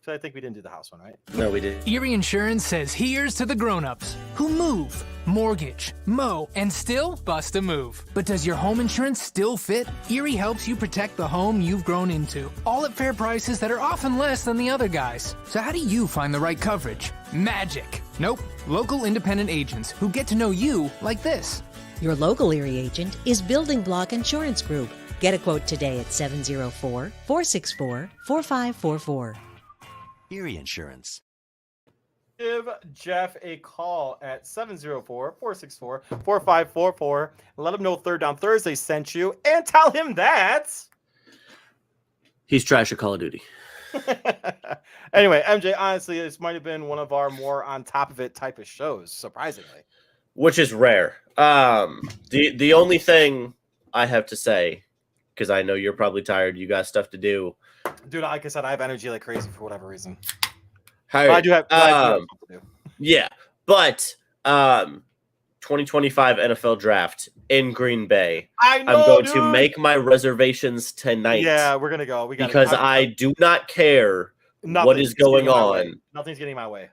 So I think we didn't do the house one, right? No, we didn't. Erie Insurance says here's to the grown-ups who move, mortgage, mow, and still bust a move. But does your home insurance still fit? Erie helps you protect the home you've grown into, all at fair prices that are often less than the other guys. So how do you find the right coverage? Magic. Nope, local independent agents who get to know you like this. Your local Erie agent is Building Block Insurance Group. Get a quote today at 704-464-4544. Erie Insurance. Give Jeff a call at 704-464-4544. Let him know Third Down Thursday sent you, and tell him that He's trash at Call of Duty. Anyway, MJ, honestly, this might have been one of our more on top of it type of shows, surprisingly. Which is rare. The only thing I have to say, because I know you're probably tired, you got stuff to do. Dude, like I said, I have energy like crazy for whatever reason. Hey, But I do have stuff to do. yeah, but 2025 NFL Draft in Green Bay. I know, I'm going dude. to make my reservations tonight. Yeah, we're gonna go. We got because I do not care what is going on. Nothing's getting in my way.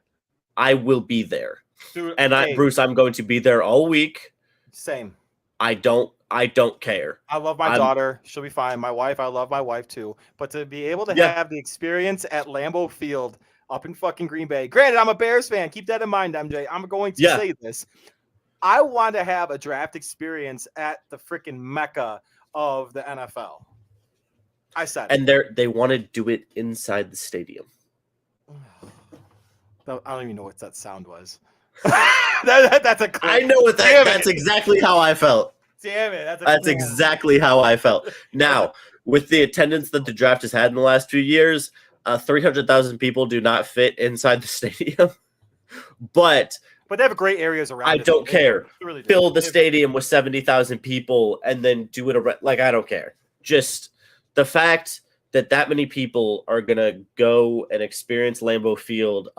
I will be there, Dude, and Bruce, I'm going to be there all week. Same. I don't care. I love my daughter. She'll be fine. My wife, I love my wife too. But to be able to have the experience at Lambeau Field up in fucking Green Bay. Granted, I'm a Bears fan. Keep that in mind, MJ. I'm going to say this. I want to have a draft experience at the freaking mecca of the NFL. I said and they want to do it inside the stadium. I don't even know what that sound was. That's a clip. I know what that's exactly how I felt. Damn it. That's exactly how I felt. Now, with the attendance that the draft has had in the last few years, 300,000 people do not fit inside the stadium. But they have great areas around. I don't care. Really do. Fill the stadium with 70,000 people and then do it like I don't care. Just the fact that many people are gonna go and experience Lambeau Field,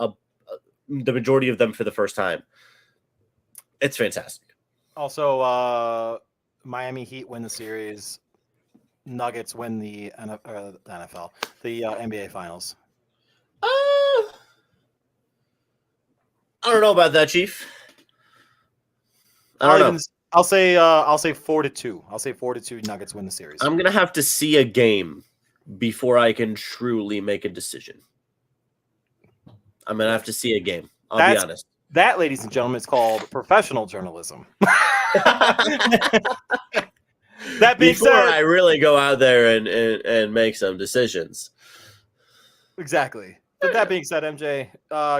the majority of them for the first time. It's fantastic. Also, Miami Heat win the series. Nuggets win the NFL, the NBA Finals. I don't know about that, Chief. I don't know. I'll say 4-2. I'll say 4-2. Nuggets win the series. I'm gonna have to see a game before I can truly make a decision. I'm gonna have to see a game. I'll be honest. That, ladies and gentlemen, is called professional journalism. That being before said, I really go out there and make some decisions. Exactly. But that being said, MJ,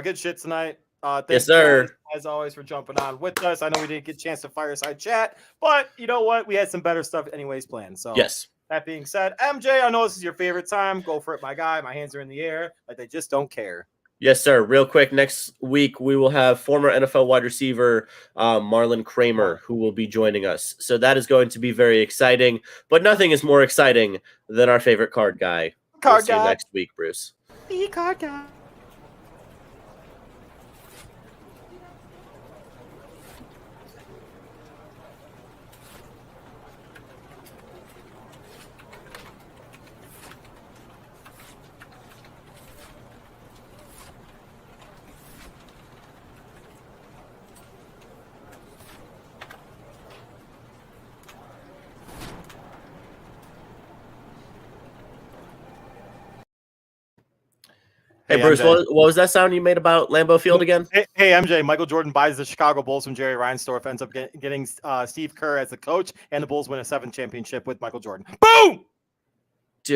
good shit tonight. Yes, sir. Guys, as always, for jumping on with us. I know we didn't get a chance to fireside chat, but you know what? We had some better stuff anyways planned. So yes. That being said, MJ, I know this is your favorite time. Go for it, my guy. My hands are in the air. Like they just don't care. Yes, sir. Real quick, next week we will have former NFL wide receiver Marlon Kramer, who will be joining us. So that is going to be very exciting. But nothing is more exciting than our favorite card guy. We'll see you next week, Bruce. The card guy. Hey, Bruce, what was that sound you made about Lambeau Field again? Hey, MJ, Michael Jordan buys the Chicago Bulls from Jerry Reinsdorf, ends up getting Steve Kerr as the coach, and the Bulls win a 7th championship with Michael Jordan. Boom!